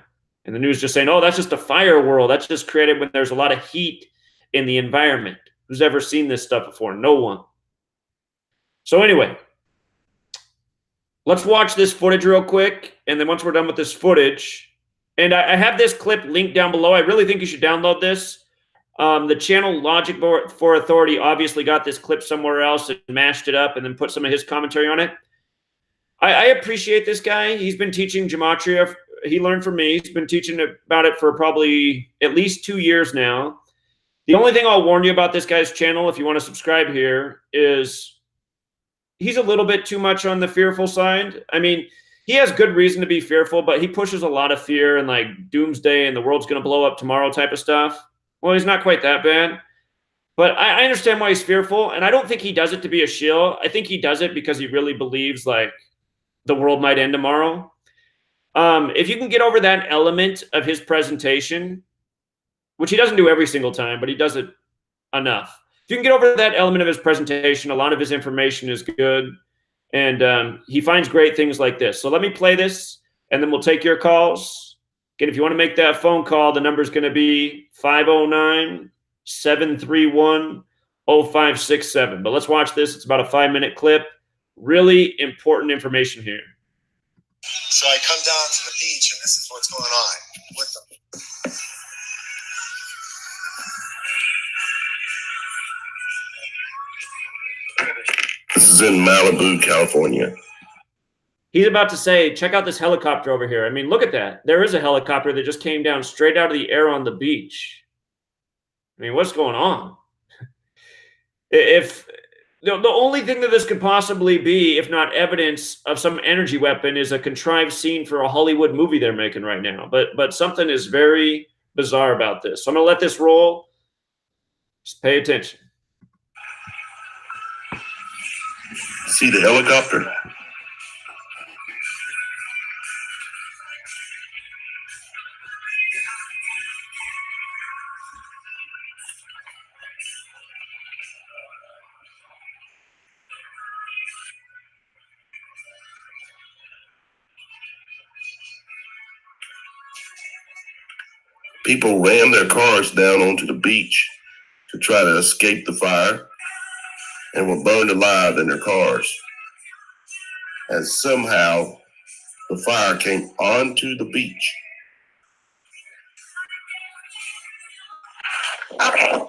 And the news just saying, oh, that's just a fire whirl. That's just created when there's a lot of heat in the environment. Who's ever seen this stuff before? No one. So anyway, let's watch this footage real quick. And then once we're done with this footage, and I have this clip linked down below. I really think you should download this. The channel Logic for Authority obviously got this clip somewhere else and mashed it up and then put some of his commentary on it. I appreciate this guy. He's been teaching Gematria. He learned from me. He's been teaching about it for probably at least 2 years now. The only thing I'll warn you about this guy's channel, if you want to subscribe here, is he's a little bit too much on the fearful side. I mean, he has good reason to be fearful, but he pushes a lot of fear and like doomsday and the world's going to blow up tomorrow type of stuff. Well, he's not quite that bad. But I understand why he's fearful, and I don't think he does it to be a shill. I think he does it because he really believes like the world might end tomorrow. If you can get over that element of his presentation, which he doesn't do every single time, but he does it enough. If you can get over that element of his presentation, a lot of his information is good. And he finds great things like this. So let me play this, and then we'll take your calls. Again, if you want to make that phone call, the number is going to be 509-731-0567. But let's watch this. It's about a 5-minute clip. Really important information here. So I come down to the beach, and this is what's going on with them. This is in Malibu, California. He's about to say, check out this helicopter over here. I mean, look at that. There is a helicopter that just came down straight out of the air on the beach. I mean, what's going on? If the only thing that this could possibly be, if not evidence of some energy weapon, is a contrived scene for a Hollywood movie they're making right now. But something is very bizarre about this. So I'm going to let this roll. Just pay attention. See the helicopter? People ran their cars down onto the beach to try to escape the fire and were burned alive in their cars. And somehow the fire came onto the beach. Okay.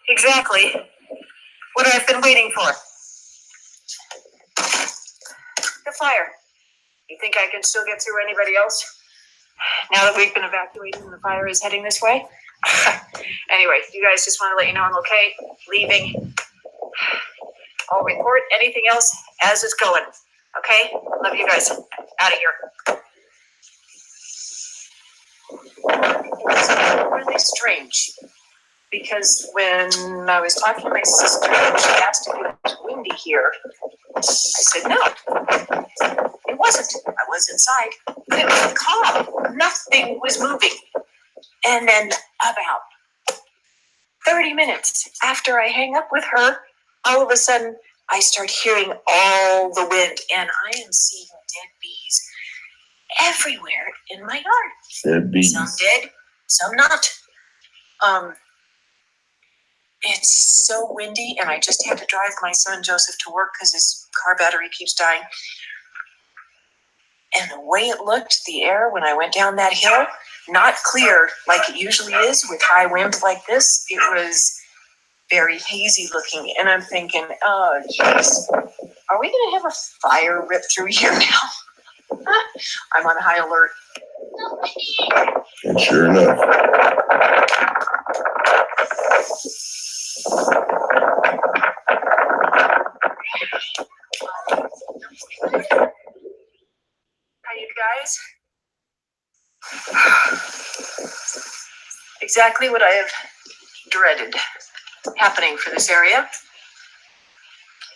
Exactly what I've been waiting for. The fire. You think I can still get through anybody else? Now that we've been evacuated and the fire is heading this way? Anyway, you guys, just want to let you know I'm okay. Leaving. I'll report anything else as it's going. Okay? Love you guys. Out of here. It's really strange. Because when I was talking to my sister, she asked if it was windy here. I said no. It wasn't. I was inside. But it was calm. Nothing was moving. And then about 30 minutes after I hang up with her, all of a sudden I start hearing all the wind, and I am seeing dead bees everywhere in my yard. Dead bees. Some dead, some not. It's so windy, and I just had to drive my son Joseph to work because his car battery keeps dying. And the way it looked, the air, when I went down that hill, not clear like it usually is with high wind like this. It was very hazy looking. And I'm thinking, oh, jeez, are we going to have a fire rip through here now? I'm on high alert. And sure enough, Hi, you guys. Exactly what I have dreaded happening for this area.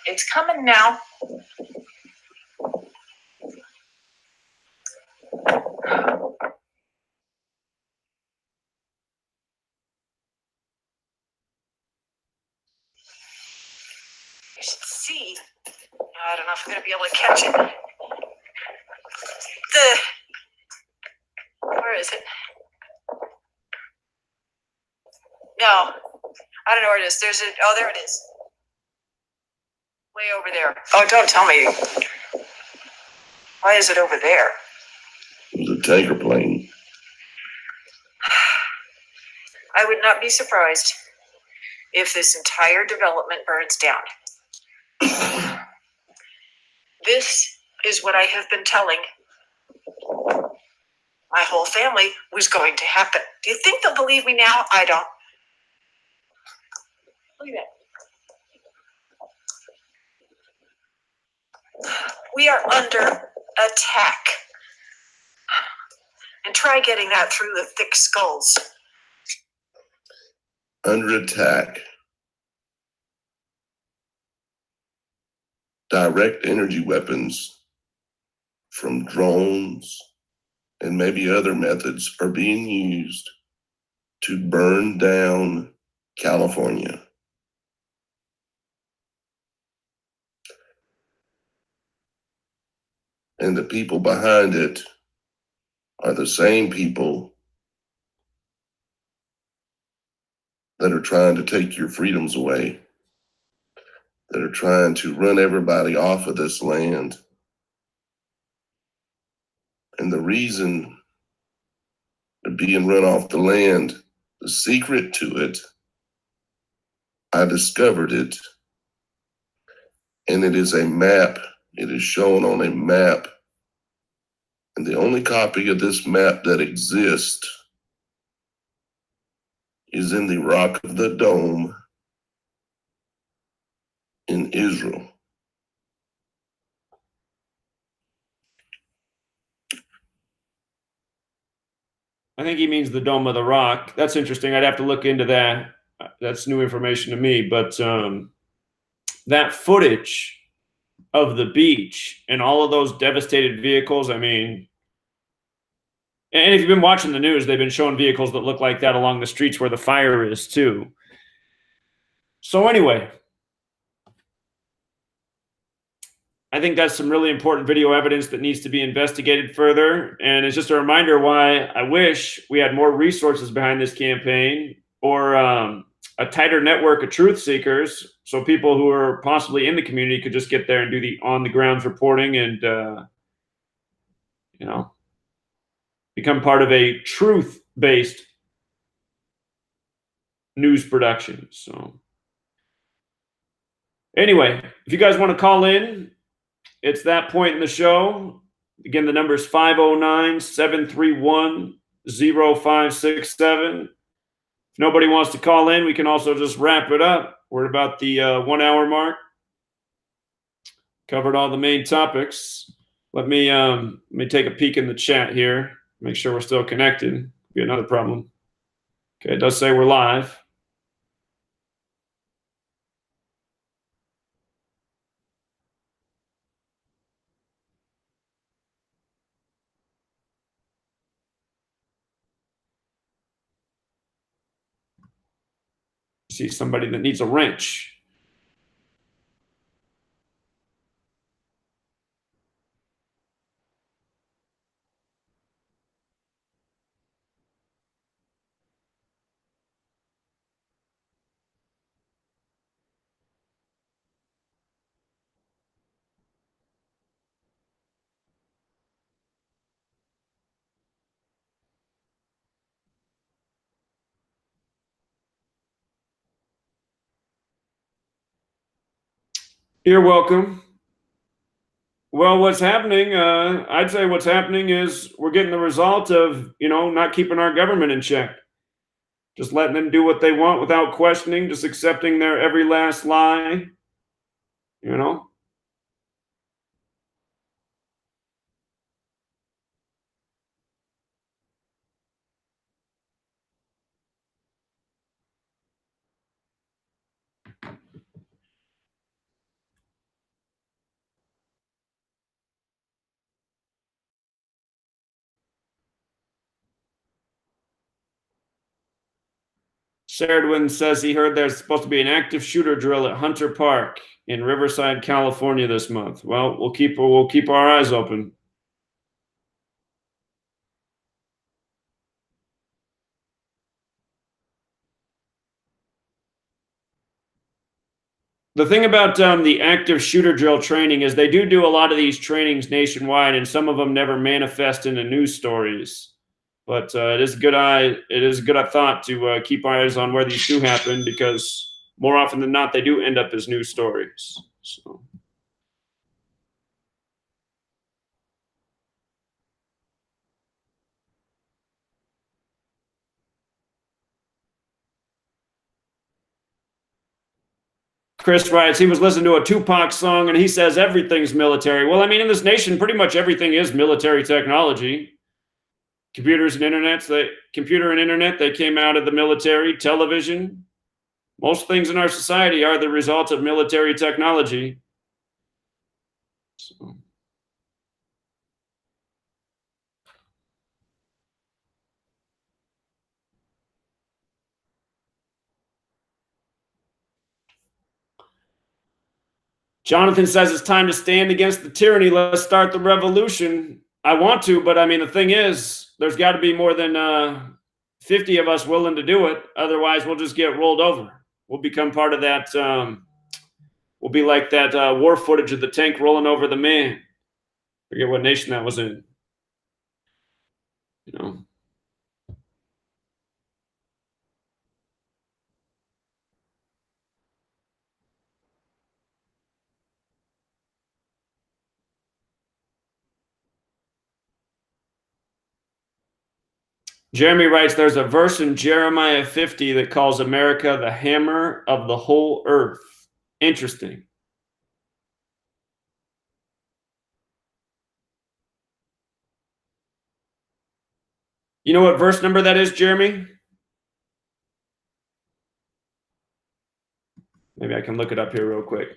It's coming now. You should see. I don't know if I'm going to be able to catch it. Where is it? No, I don't know where it is. Oh, there it is. Way over there. Oh, don't tell me. Why is it over there? it was a tanker plane. I would not be surprised if this entire development burns down. This is what I have been telling my whole family was going to happen. Do you think they'll believe me now? I don't. Look at that. We are under attack. And try getting that through the thick skulls. Under attack. Direct energy weapons from drones and maybe other methods are being used to burn down California. And the people behind it are the same people that are trying to take your freedoms away, that are trying to run everybody off of this land. And the reason they're being run off the land, the secret to it, I discovered it, and it is a map. It is shown on a map. And the only copy of this map that exists is in the Rock of the Dome in Israel. I think he means the Dome of the Rock. That's interesting. I'd have to look into that. That's new information to me. But that footage of the beach and all of those devastated vehicles, I mean, and if you've been watching the news, they've been showing vehicles that look like that along the streets where the fire is, too. So anyway, I think that's some really important video evidence that needs to be investigated further. And it's just a reminder why I wish we had more resources behind this campaign, or a tighter network of truth seekers, so people who are possibly in the community could just get there and do the on-the-ground reporting and, become part of a truth-based news production. So anyway, if you guys want to call in, it's that point in the show. Again, the number is 509-731-0567. If nobody wants to call in, we can also just wrap it up. We're at about the 1 hour mark. Covered all the main topics. Let me take a peek in the chat here. Make sure we're still connected. Be another problem. Okay, it does say we're live. See somebody that needs a wrench. You're welcome. Well, what's happening, I'd say what's happening is we're getting the result of, not keeping our government in check. Just letting them do what they want without questioning, just accepting their every last lie, you know? Sheridan says he heard there's supposed to be an active shooter drill at Hunter Park in Riverside, California this month. Well, we'll keep our eyes open. The thing about the active shooter drill training is they do a lot of these trainings nationwide, and some of them never manifest into news stories. But it is a good thought to keep eyes on where these do happen, because more often than not, they do end up as news stories. So. Chris writes, he was listening to a Tupac song and he says everything's military. Well, I mean, in this nation, pretty much everything is military technology. Computer and internet, they came out of the military. Television, most things in our society are the result of military technology. So. Jonathan says it's time to stand against the tyranny. Let's start the revolution. I want to, but I mean, the thing is, there's got to be more than 50 of us willing to do it. Otherwise, we'll just get rolled over. We'll become part of that. We'll be like that war footage of the tank rolling over the man. Forget what nation that was in. You know. Jeremy writes, there's a verse in Jeremiah 50 that calls America the hammer of the whole earth. Interesting. You know what verse number that is, Jeremy? Maybe I can look it up here real quick.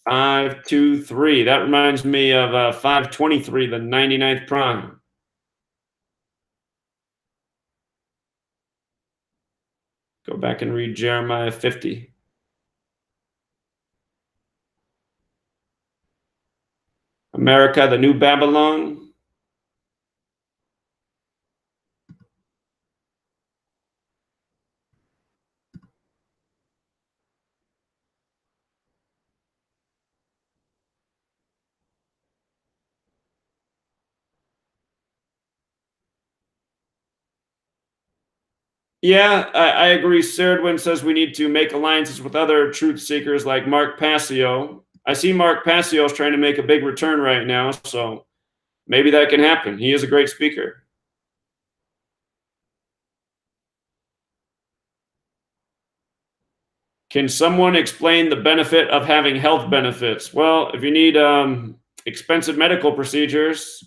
523. That reminds me of 523, the 99th prime. Go back and read Jeremiah 50. America, the new Babylon. Yeah, I agree. Serdwin says we need to make alliances with other truth seekers like Mark Passio. I see Mark Passio is trying to make a big return right now, so maybe that can happen. He is a great speaker. Can someone explain the benefit of having health benefits? Well, if you need expensive medical procedures,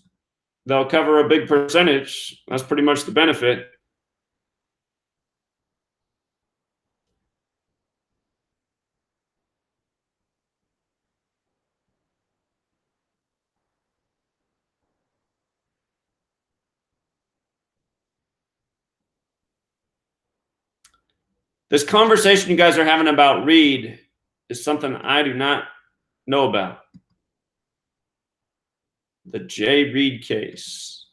they'll cover a big percentage. That's pretty much the benefit. This conversation you guys are having about Reed is something I do not know about. The J. Reed case.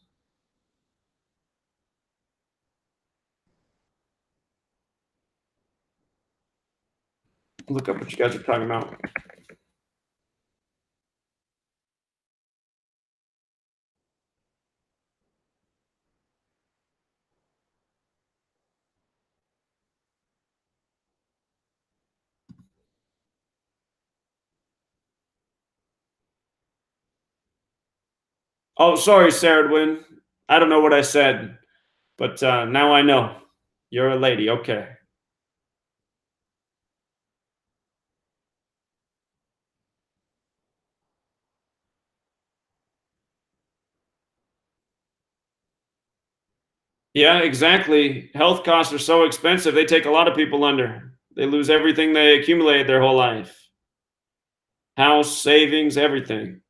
Look up what you guys are talking about. Oh, sorry, Sarah Edwin. I don't know what I said, but now I know. You're a lady. Okay. Yeah, exactly. Health costs are so expensive, they take a lot of people under. They lose everything they accumulated their whole life, house, savings, everything.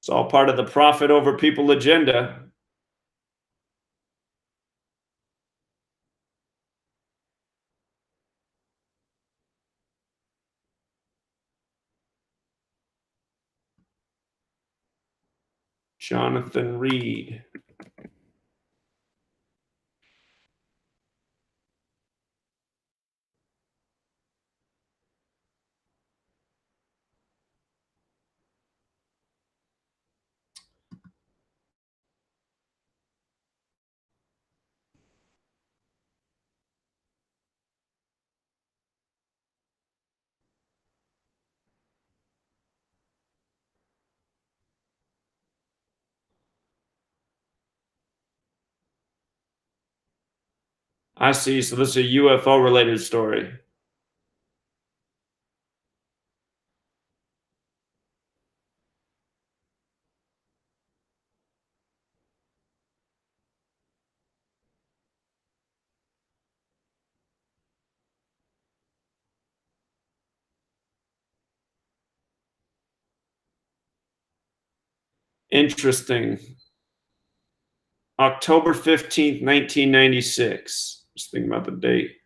It's all part of the profit over people agenda. Jonathan Reed. I see. So this is a UFO related story. Interesting. October 15th, 1996. Just thinking about the date.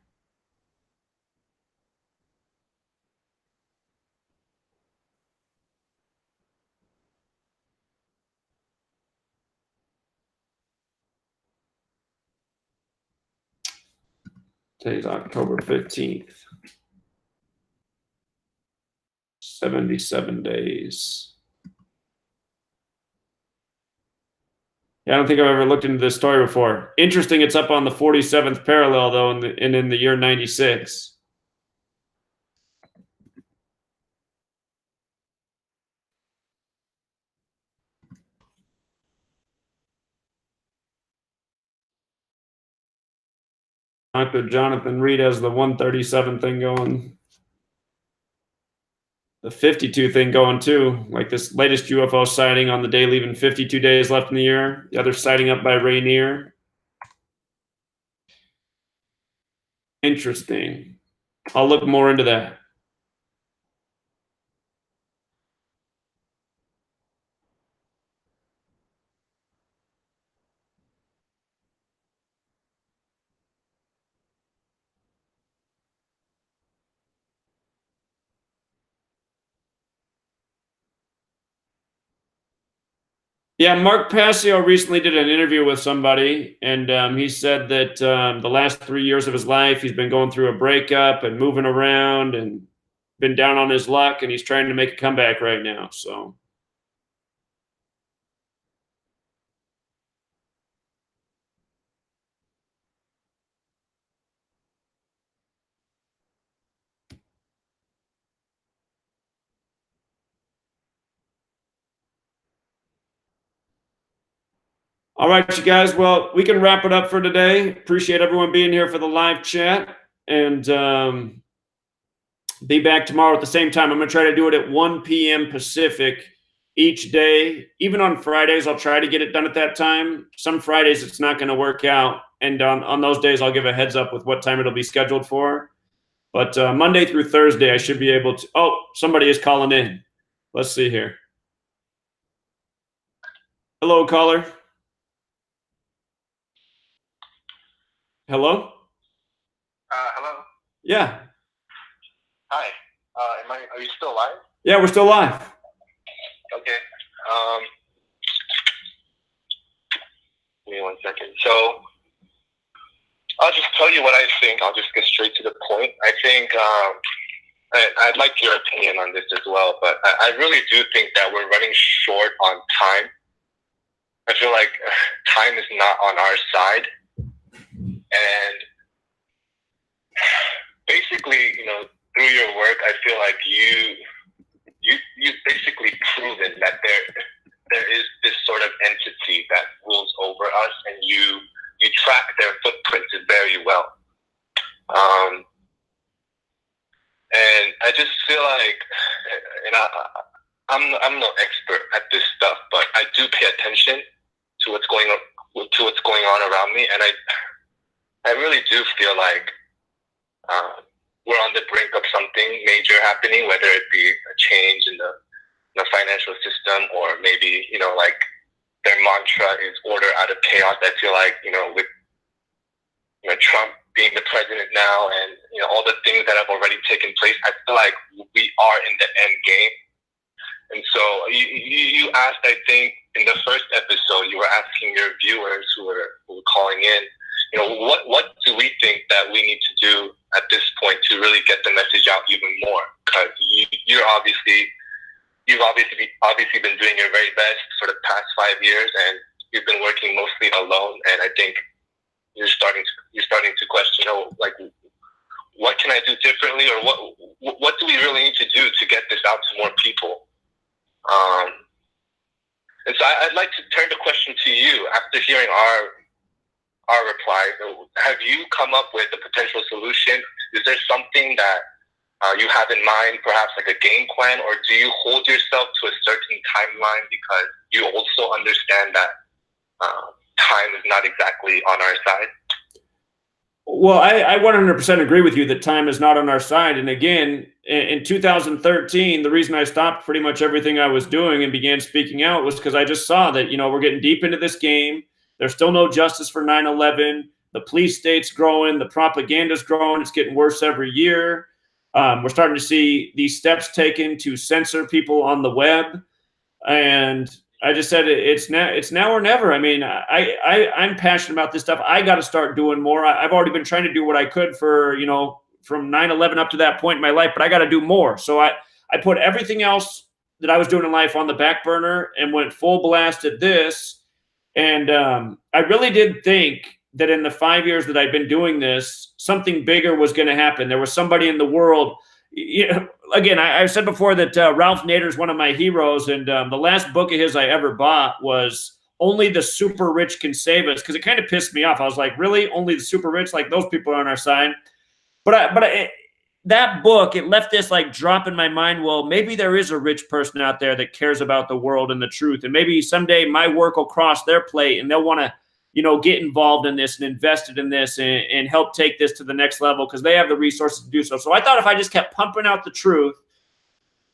Today's October 15th. 77 days. Yeah, I don't think I've ever looked into this story before. Interesting, it's up on the 47th parallel, though, in the year 96. Dr. Jonathan Reed has the 137 thing going. The 52 thing going too. Like this latest UFO sighting on the day leaving 52 days left in the year. The other sighting up by Rainier. Interesting. I'll look more into that. Yeah, Mark Passio recently did an interview with somebody, and he said that the last 3 years of his life, he's been going through a breakup and moving around and been down on his luck, and he's trying to make a comeback right now. So, all right, you guys. Well, we can wrap it up for today. Appreciate everyone being here for the live chat, and be back tomorrow at the same time. I'm going to try to do it at 1 p.m. Pacific each day. Even on Fridays, I'll try to get it done at that time. Some Fridays, it's not going to work out. And on those days, I'll give a heads up with what time it'll be scheduled for. But Monday through Thursday, I should be able to. Oh, somebody is calling in. Let's see here. Hello, caller. Hello? Hello. Yeah. Hi. Are you still live? Yeah, we're still live. Okay. Give me 1 second. So I'll just tell you what I think. I'll just get straight to the point. I think I'd like your opinion on this as well, but I really do think that we're running short on time. I feel like time is not on our side. And basically, through your work, I feel like you you've basically proven that there is this sort of entity that rules over us, and you track their footprints very well. And I just feel like, and I'm no expert at this stuff, but I do pay attention to what's going on around me, and I really do feel like we're on the brink of something major happening, whether it be a change in the financial system, or maybe, like their mantra is order out of chaos. I feel like, with Trump being the president now, and all the things that have already taken place, I feel like we are in the end game. And so you asked, I think in the first episode, you were asking your viewers who were calling in, what do we think that we need to do at this point to really get the message out even more? Because you've obviously been doing your very best for the past 5 years, and you've been working mostly alone. And I think you're starting to question, like, what can I do differently, or what do we really need to do to get this out to more people? And so I'd like to turn the question to you after hearing our reply. Have you come up with a potential solution? Is there something that you have in mind, perhaps like a game plan, or do you hold yourself to a certain timeline because you also understand that time is not exactly on our side? Well, I 100% agree with you that time is not on our side. And again, in 2013, the reason I stopped pretty much everything I was doing and began speaking out was because I just saw that, we're getting deep into this game. There's still no justice for 9/11. The police state's growing. The propaganda's growing. It's getting worse every year. We're starting to see these steps taken to censor people on the web. And I just said it's now or never. I mean, I'm passionate about this stuff. I got to start doing more. I've already been trying to do what I could for, from 9/11 up to that point in my life, but I got to do more. So I put everything else that I was doing in life on the back burner and went full blast at this. And I really did think that in the 5 years that I'd been doing this, something bigger was going to happen. There was somebody in the world. Again, I've said before that Ralph Nader is one of my heroes, and the last book of his I ever bought was Only the Super Rich Can Save Us, because it kind of pissed me off. I was like, really? Only the super rich? Like, those people are on our side? That book, it left this like drop in my mind. Well, maybe there is a rich person out there that cares about the world and the truth, and maybe someday my work will cross their plate and they'll want to get involved in this and invested in this and help take this to the next level because they have the resources to do so. So I thought if I just kept pumping out the truth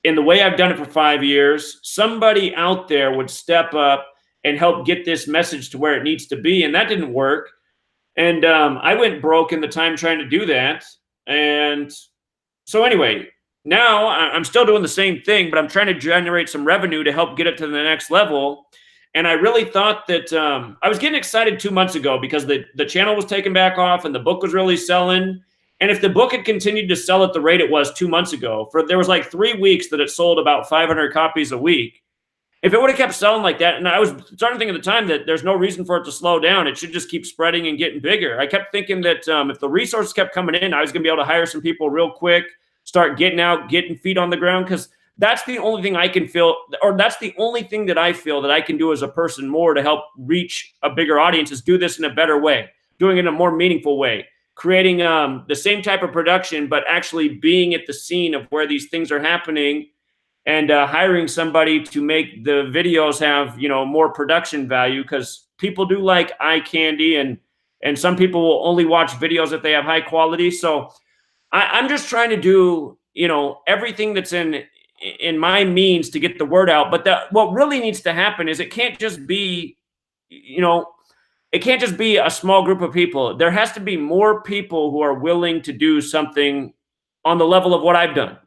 in the way I've done it for 5 years, somebody out there would step up and help get this message to where it needs to be. And that didn't work. And I went broke in the time trying to do that. And so anyway, now I'm still doing the same thing, but I'm trying to generate some revenue to help get it to the next level. And I really thought that I was getting excited 2 months ago because the channel was taken back off and the book was really selling. And if the book had continued to sell at the rate it was 2 months ago, there was like 3 weeks that it sold about 500 copies a week. If it would have kept selling like that, and I was starting to think at the time that there's no reason for it to slow down. It should just keep spreading and getting bigger. I kept thinking that if the resources kept coming in, I was going to be able to hire some people real quick, start getting out, getting feet on the ground, because that's the only thing I can feel, or that's the only thing that I feel that I can do as a person more to help reach a bigger audience is do this in a better way, doing it in a more meaningful way, creating the same type of production, but actually being at the scene of where these things are happening and hiring somebody to make the videos have, more production value, because people do like eye candy and some people will only watch videos if they have high quality. So I'm just trying to do, everything that's in my means to get the word out. But what really needs to happen is it can't just be, it can't just be a small group of people. There has to be more people who are willing to do something on the level of what I've done,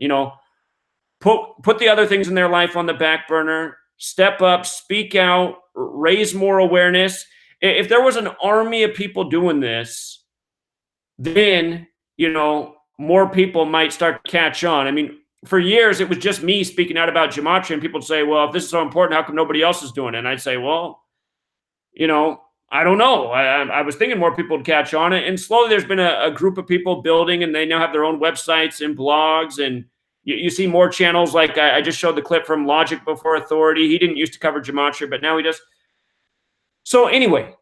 put the other things in their life on the back burner, step up, speak out, raise more awareness. If there was an army of people doing this, then, more people might start to catch on. I mean, for years, it was just me speaking out about Gematria, and people would say, well, if this is so important, how come nobody else is doing it? And I'd say, well, I don't know. I was thinking more people would catch on it. And slowly there's been a group of people building, and they now have their own websites and blogs, and You see more channels like I just showed the clip from Logic Before Authority. He didn't used to cover Gematria, but now he does. So anyway,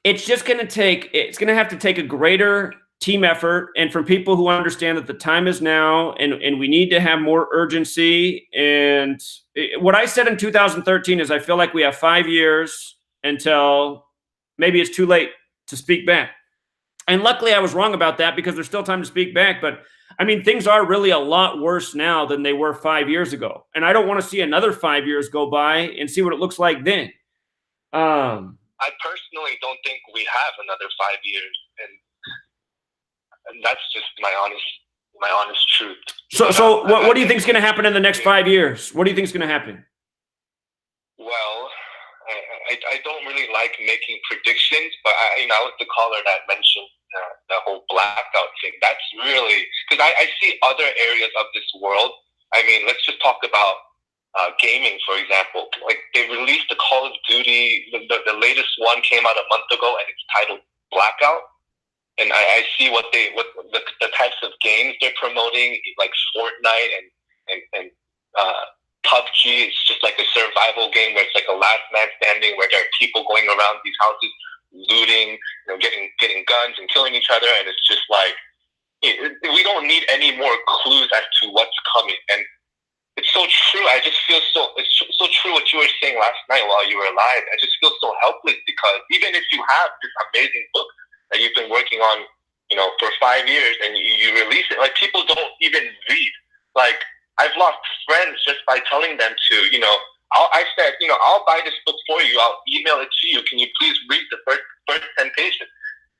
it's just going to have to take a greater team effort, and from people who understand that the time is now, and we need to have more urgency. And what I said in 2013 is I feel like we have 5 years until maybe it's too late to speak back. And luckily I was wrong about that, because there's still time to speak back. But I mean, things are really a lot worse now than they were 5 years ago. And I don't want to see another 5 years go by and see what it looks like then. I personally don't think we have another 5 years, and that's just my honest truth. So what do you think is going to happen in the next 5 years? What do you think is going to happen? Well, I don't really like making predictions, but I was the caller that mentioned the whole blackout thing. That's really because I see other areas of this world. I mean, let's just talk about gaming, for example. Like, they released the Call of Duty, the latest one came out a month ago, and it's titled Blackout. And I see what the types of games they're promoting, like Fortnite and PUBG. It's just like a survival game where it's like a last man standing, where there are people going around these houses looting, getting guns and killing each other. And it's just like, we don't need any more clues as to what's coming. And it's so true. I just feel it's so true what you were saying last night while you were live. I just feel so helpless, because even if you have this amazing book that you've been working on, for 5 years, and you release it, like, people don't even read. Like, I've lost friends just by telling them to, I said, I'll buy this book for you. I'll email it to you. Can you please read the first 10 pages?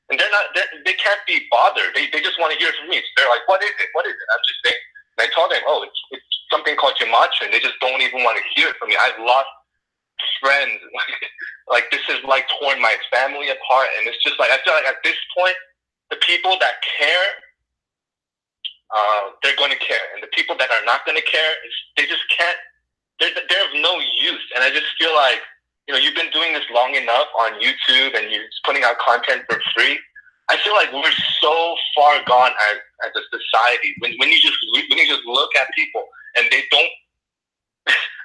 And they can't be bothered. They just want to hear from me. So they're like, what is it? What is it? I'm just saying. And I told them, oh, it's something called Gematria, and they just don't even want to hear it from me. I've lost friends. Like, this has, like, torn my family apart. And it's just like, I feel like at this point, the people that care, they're going to care. And the people that are not going to care, they just can't. They're of no use. And I just feel like, you've been doing this long enough on YouTube, and you're just putting out content for free. I feel like we're so far gone as a society. When you just look at people, and they don't,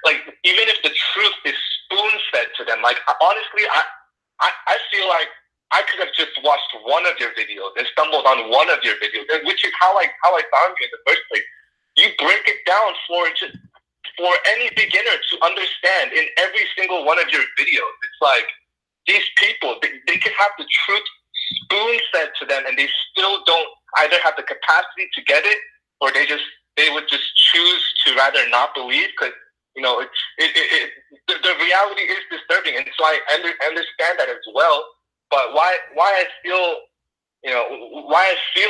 like, even if the truth is spoon fed to them, like, honestly, I feel like I could have just watched one of your videos and stumbled on one of your videos, which is how I found you in the first place. You break it down for any beginner to understand in every single one of your videos. It's like, these people, they can have the truth spoon fed to them, and they still don't either have the capacity to get it, or they would just choose to rather not believe, because the reality is disturbing. And so I understand that as well. But why I feel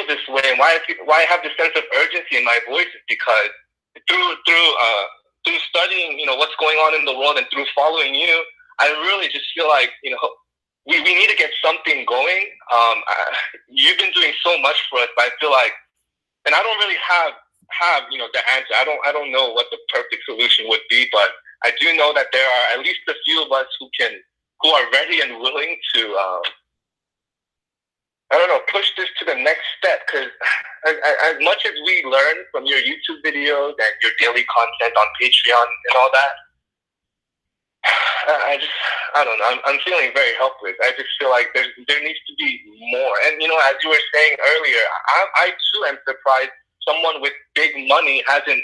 this way, and why I have this sense of urgency in my voice, is because through studying what's going on in the world, and through following you, I really just feel like we need to get something going. You've been doing so much for us, but I feel like, and I don't really have the answer. I don't know what the perfect solution would be, but I do know that there are at least a few of us who are ready and willing to push this to the next step. Because as much as we learn from your YouTube videos and your daily content on Patreon and all that, I don't know. I'm feeling very helpless. I just feel like there needs to be more. And as you were saying earlier, I too am surprised someone with big money hasn't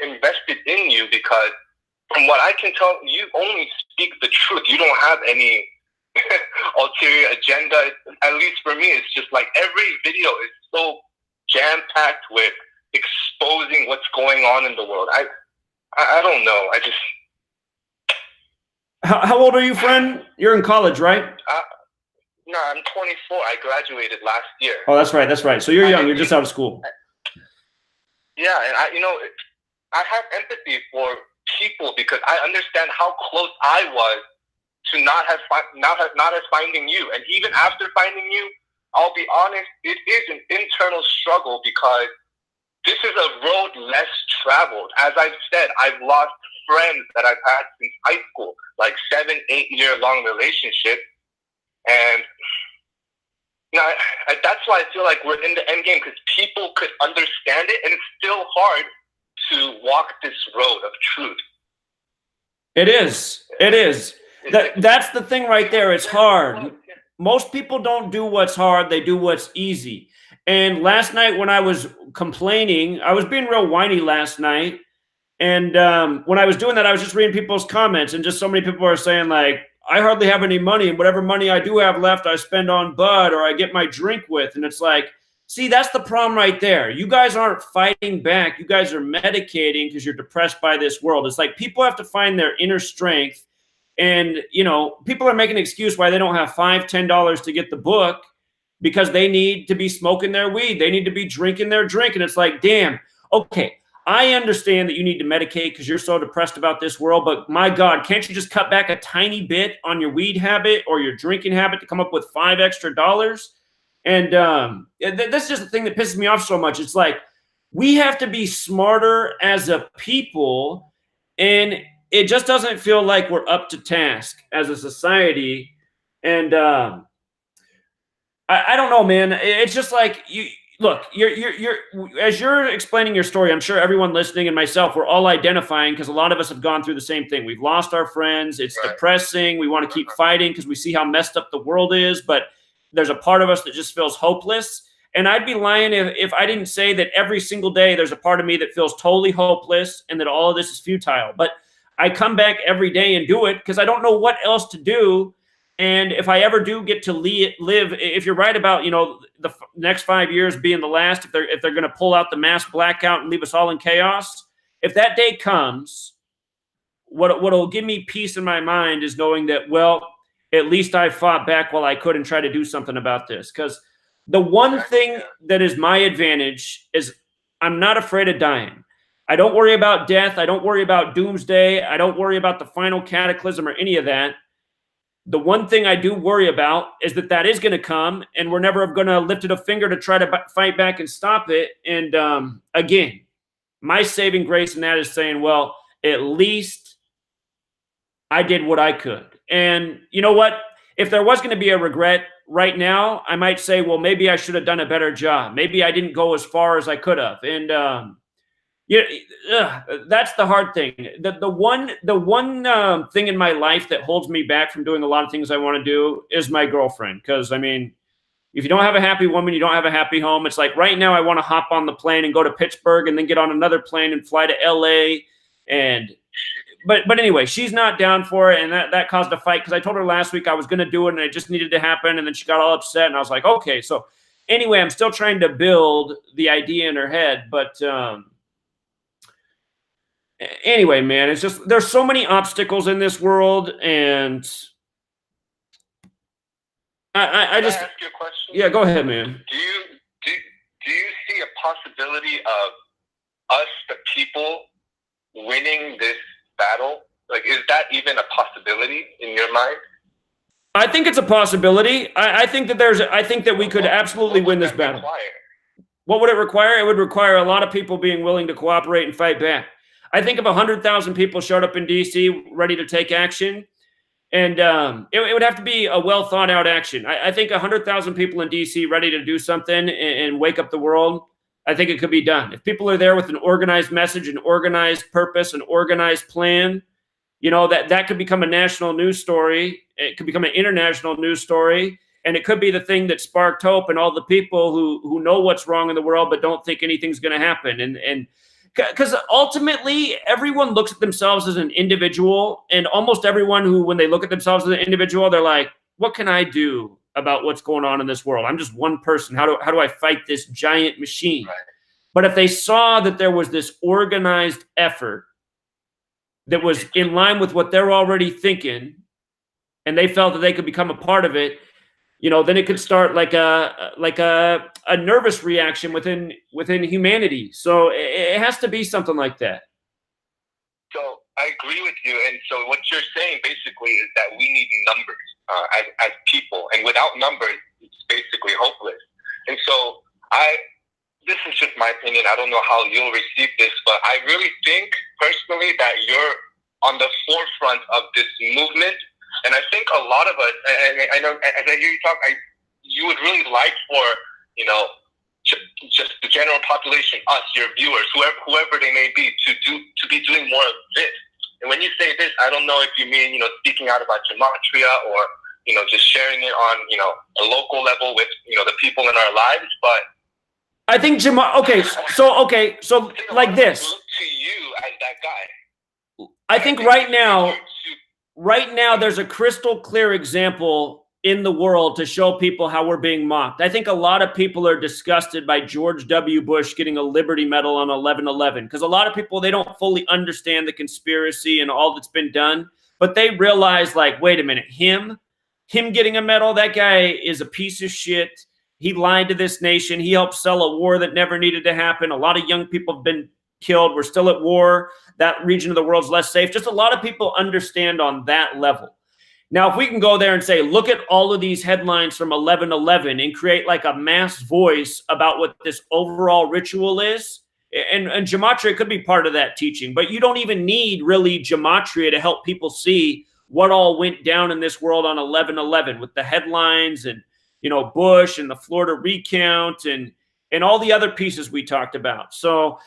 invested in you, because from what I can tell, you only speak the truth. You don't have any ulterior agenda. At least for me, it's just like every video is so jam-packed with exposing what's going on in the world. I don't know. How old are you, friend? You're in college, right? No, I'm 24. I graduated last year. Oh, that's right. So you're young. You're just out of school. Yeah, and I have empathy for people, because I understand how close I was to not have finding you. And even after finding you, I'll be honest, it is an internal struggle, because this is a road less traveled. As I've said, I've lost friends that I've had since high school, like 7-8 year long relationship. And that's why I feel like we're in the end game, because people could understand it, and it's still hard to walk this road of truth. It is. It is. That's the thing right there. It's hard. Most people don't do what's hard. They do what's easy. And last night when I was complaining, I was being real whiny last night. And when I was doing that, I was just reading people's comments, and just so many people are saying, like, I hardly have any money, and whatever money I do have left, I spend on bud or I get my drink with. And it's like, see, that's the problem right there. You guys aren't fighting back. You guys are medicating because you're depressed by this world. It's like people have to find their inner strength. And, you know, people are making an excuse why they don't have $5, $10 to get the book because they need to be smoking their weed. They need to be drinking their drink. And it's like, damn, okay, I understand that you need to medicate because you're so depressed about this world, but my God, can't you just cut back a tiny bit on your weed habit or your drinking habit to come up with $5 extra? And that's just the thing that pisses me off so much. It's like, we have to be smarter as a people, and it just doesn't feel like we're up to task as a society. And I don't know, man. It's just like, you look, you're as you're explaining your story, I'm sure everyone listening and myself, we're all identifying because a lot of us have gone through the same thing. We've lost our friends. It's depressing. We want to keep fighting because we see how messed up the world is, but there's a part of us that just feels hopeless. And I'd be lying if I didn't say that every single day there's a part of me that feels totally hopeless and that all of this is futile. But I come back every day and do it because I don't know what else to do. And if I ever do get to live, if you're right about, you know, the next 5 years being the last, if they're going to pull out the mass blackout and leave us all in chaos, if that day comes, what'll give me peace in my mind is knowing that, well, at least I fought back while I could and tried to do something about this. Because the one thing that is my advantage is I'm not afraid of dying. I don't worry about death. I don't worry about doomsday. I don't worry about the final cataclysm or any of that. The one thing I do worry about is that is going to come, and we're never going to lift a finger to try to fight back and stop it. And again, my saving grace in that is saying, well, at least I did what I could. And you know what? If there was going to be a regret right now, I might say, well, maybe I should have done a better job. Maybe I didn't go as far as I could have. And that's the hard thing. The one thing in my life that holds me back from doing a lot of things I want to do is my girlfriend. Because I mean, if you don't have a happy woman, you don't have a happy home. It's like right now I want to hop on the plane and go to Pittsburgh and then get on another plane and fly to LA. But anyway, she's not down for it, and that caused a fight because I told her last week I was going to do it and it just needed to happen, and then she got all upset, and I was like, okay. So anyway, I'm still trying to build the idea in her head, but anyway, man, it's just there's so many obstacles in this world, and I just ask you a question? Yeah, go ahead, man. Do you see a possibility of us, the people, winning this battle? Like, is that even a possibility in your mind? I think it's a possibility. I think that we could absolutely win this battle. What would it require? It would require a lot of people being willing to cooperate and fight back. I think if 100,000 people showed up in D.C. ready to take action, and it would have to be a well thought out action. I think 100,000 people in D.C. ready to do something and wake up the world, I think it could be done. If people are there with an organized message, an organized purpose, an organized plan, you know, that could become a national news story. It could become an international news story. And it could be the thing that sparked hope in all the people who know what's wrong in the world but don't think anything's going to happen. And because ultimately, everyone looks at themselves as an individual. And almost everyone who, when they look at themselves as an individual, they're like, what can I do about what's going on in this world? I'm just one person. How do I fight this giant machine? Right. But if they saw that there was this organized effort that was in line with what they're already thinking, and they felt that they could become a part of it, you know, then it could start like a nervous reaction within humanity. So it has to be something like that. So I agree with you. And so what you're saying basically is that we need numbers as people, and without numbers, it's basically hopeless. And so this is just my opinion. I don't know how you'll receive this, but I really think personally that you're on the forefront of this movement. And I think a lot of us, and I know as I hear you talk, you would really like for, you know, just the general population, us, your viewers, whoever they may be, to be doing more of this. And when you say this, I don't know if you mean, speaking out about Gematria or, just sharing it on, a local level with, the people in our lives. But I think so like this. To you as that guy. I think right now there's a crystal clear example in the world to show people how we're being mocked. I think a lot of people are disgusted by George W. Bush getting a Liberty Medal on 11/11 because a lot of people, they don't fully understand the conspiracy and all that's been done, but they realize, like, wait a minute, him getting a medal, that guy is a piece of shit. He lied to this nation. He helped sell a war that never needed to happen. A lot of young people have been killed. We're still at war. That region of the world's less safe. Just a lot of people understand on that level. Now, if we can go there and say, look at all of these headlines from 11/11 and create like a mass voice about what this overall ritual is, and Gematria could be part of that teaching, but you don't even need really Gematria to help people see what all went down in this world on 11/11 with the headlines and, Bush and the Florida recount and all the other pieces we talked about. So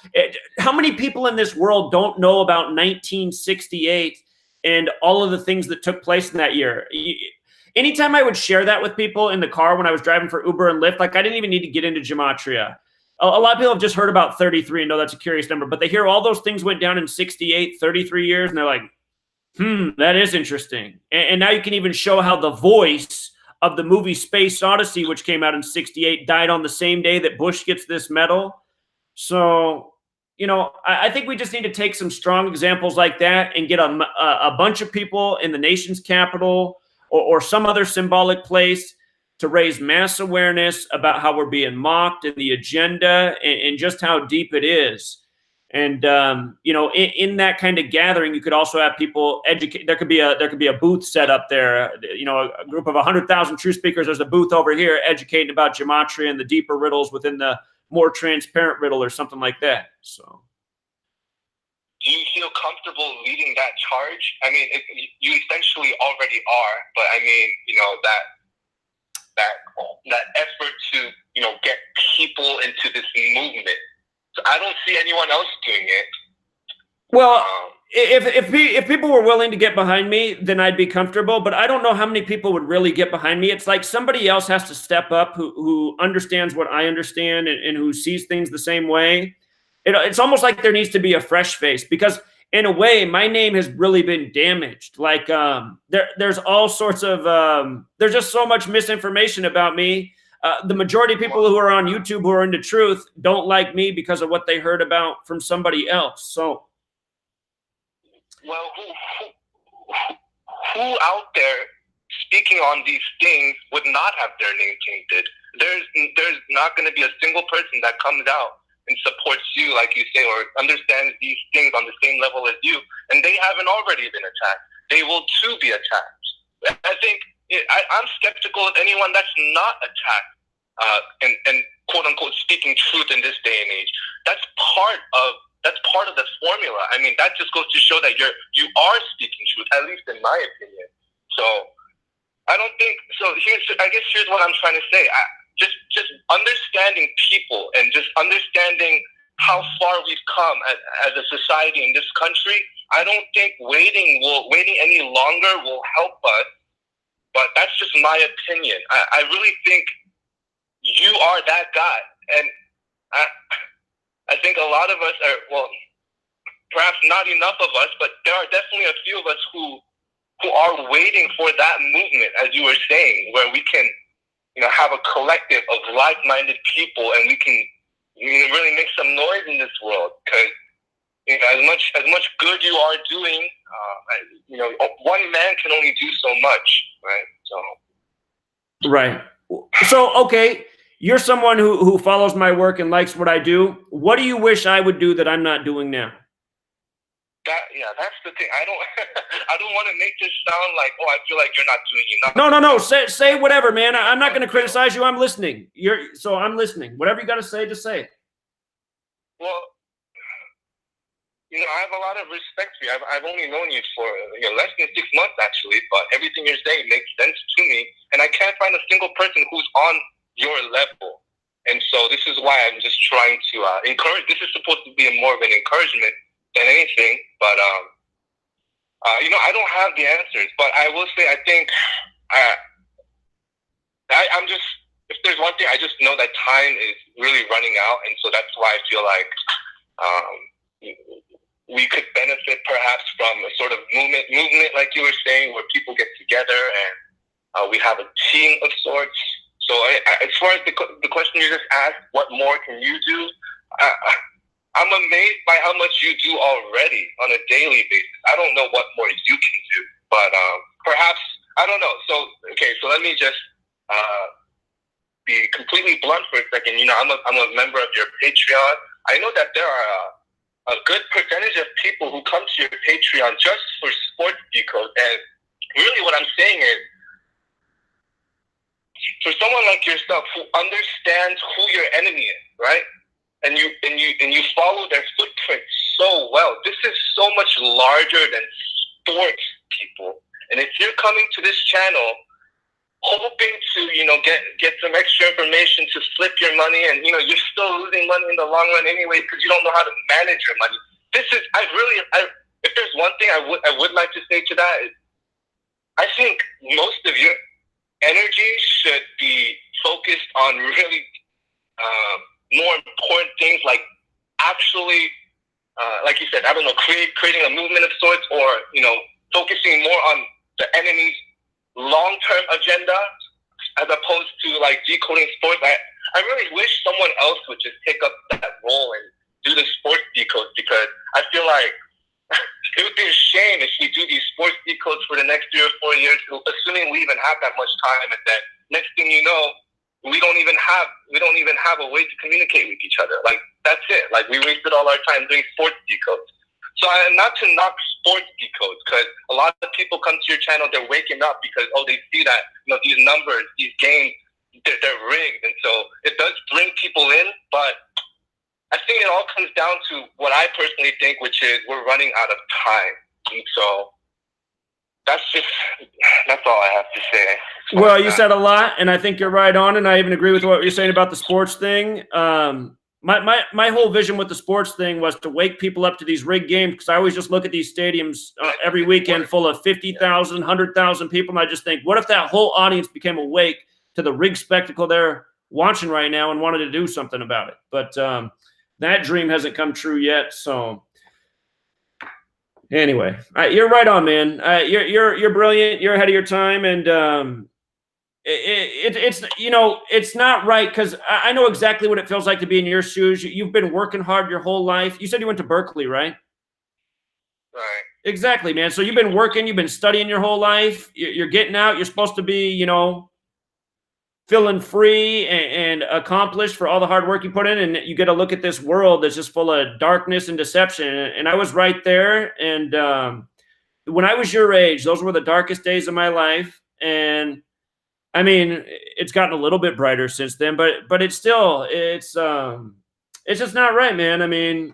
how many people in this world don't know about 1968 and all of the things that took place in that year? Anytime I would share that with people in the car when I was driving for Uber and Lyft, like I didn't even need to get into Gematria. A lot of people have just heard about 33 and know that's a curious number, but they hear all those things went down in 68, 33 years, and they're like, that is interesting. And now you can even show how the voice of the movie Space Odyssey, which came out in 68, died on the same day that Bush gets this medal. So, I think we just need to take some strong examples like that and get a bunch of people in the nation's capital or some other symbolic place to raise mass awareness about how we're being mocked and the agenda and just how deep it is. And in that kind of gathering, you could also have people educate. There could be a booth set up there. A group of 100,000 true speakers. There's a booth over here educating about Gematria and the deeper riddles within the more transparent riddle or something like that. So, do you feel comfortable leading that charge? I mean, you essentially already are, but I mean, that effort to get people into this movement. So I don't see anyone else doing it. Well, if people were willing to get behind me, then I'd be comfortable. But I don't know how many people would really get behind me. It's like somebody else has to step up who understands what I understand and who sees things the same way. It's almost like there needs to be a fresh face because, in a way, my name has really been damaged. Like there's all sorts of there's just so much misinformation about me. The majority of people who are on YouTube who are into truth don't like me because of what they heard about from somebody else. So, well, who out there speaking on these things would not have their name tainted? There's not going to be a single person that comes out and supports you, like you say, or understands these things on the same level as you, and they haven't already been attacked. They will too be attacked. I think I'm skeptical of anyone that's not attacked. And quote unquote speaking truth in this day and age. That's part of the formula. I mean, that just goes to show that you are speaking truth, at least in my opinion. So I don't think so. Here's what I'm trying to say. Just understanding people and just understanding how far we've come as a society in this country. I don't think waiting any longer will help us. But that's just my opinion. I really think you are that guy, and I think a lot of us are, well, perhaps not enough of us, but there are definitely a few of us who are waiting for that movement, as you were saying, where we can, have a collective of like-minded people, and we can, really make some noise in this world. Because as much good you are doing, one man can only do so much, right? Right. So, okay. You're someone who follows my work and likes what I do. What do you wish I would do that I'm not doing now? That's the thing. I don't want to make this sound like, I feel like you're not doing enough. No. Say whatever, man. I'm not going to criticize you. I'm listening. So I'm listening. Whatever you got to say, just say it. Well, I have a lot of respect for you. I've only known you for less than 6 months, actually, but everything you're saying makes sense to me, and I can't find a single person who's on your level. And so this is why I'm just trying to encourage. This is supposed to be more of an encouragement than anything, but I don't have the answers. But I will say, I think I'm just, if there's one thing, I just know that time is really running out, and so that's why I feel like we could benefit perhaps from a sort of movement, like you were saying, where people get together and we have a team of sorts. So as far as the question you just asked, what more can you do? I'm amazed by how much you do already on a daily basis. I don't know what more you can do, but perhaps, I don't know. So, okay, so let me just be completely blunt for a second. I'm a member of your Patreon. I know that there are a good percentage of people who come to your Patreon just for sports decos. And really what I'm saying is, for someone like yourself who understands who your enemy is, right? And you follow their footprint so well. This is so much larger than sports, people. And if you're coming to this channel hoping to, get some extra information to flip your money, and you're still losing money in the long run anyway because you don't know how to manage your money. If there's one thing I would like to say to that is, I think most of your energy should be focused on really more important things, like actually, like you said, I don't know, creating a movement of sorts, or focusing more on the enemy's long-term agenda as opposed to like decoding sports. I really wish someone else would just pick up that role and do the sports decodes, because I feel like it would be a shame if we do these sports decodes for the next 3 or 4 years, assuming we even have that much time, and then next thing you know, we don't even have a way to communicate with each other. Like, that's it. Like, we wasted all our time doing sports decodes. So not to knock sports decodes, because a lot of people come to your channel, they're waking up because they see that these numbers, these games, they're rigged, and so it does bring people in. But I think it all comes down to what I personally think, which is we're running out of time. And so that's all I have to say. Well, you said a lot, and I think you're right on, and I even agree with what you're saying about the sports thing. My whole vision with the sports thing was to wake people up to these rigged games, because I always just look at these stadiums every weekend full of 50,000, 100,000 people, and I just think, what if that whole audience became awake to the rigged spectacle they're watching right now and wanted to do something about it? But that dream hasn't come true yet. So anyway, you're right on, man. You're brilliant. You're ahead of your time, and it's not right, because I know exactly what it feels like to be in your shoes. You've been working hard your whole life. You said you went to Berkeley, right? Right. Exactly, man. So you've been working, you've been studying your whole life. You're getting out. You're supposed to be, feeling free and accomplished for all the hard work you put in, and you get to look at this world that's just full of darkness and deception. And I was right there. And when I was your age, those were the darkest days of my life. And I mean, it's gotten a little bit brighter since then, but it's still, it's just not right, man. I mean,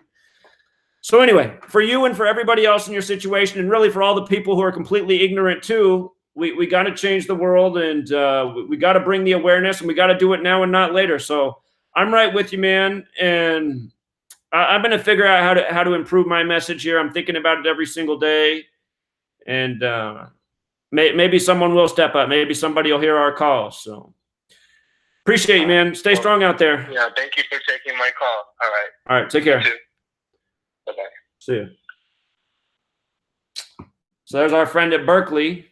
so anyway, for you and for everybody else in your situation, and really for all the people who are completely ignorant too, we got to change the world, and we got to bring the awareness, and we got to do it now and not later. So I'm right with you, man. And I'm going to figure out how to improve my message here. I'm thinking about it every single day. And maybe someone will step up. Maybe somebody will hear our call. So appreciate you, man. Stay strong out there. Yeah, thank you for taking my call. All right. All right, take care. You too. Bye-bye. See you. So there's our friend at Berkeley.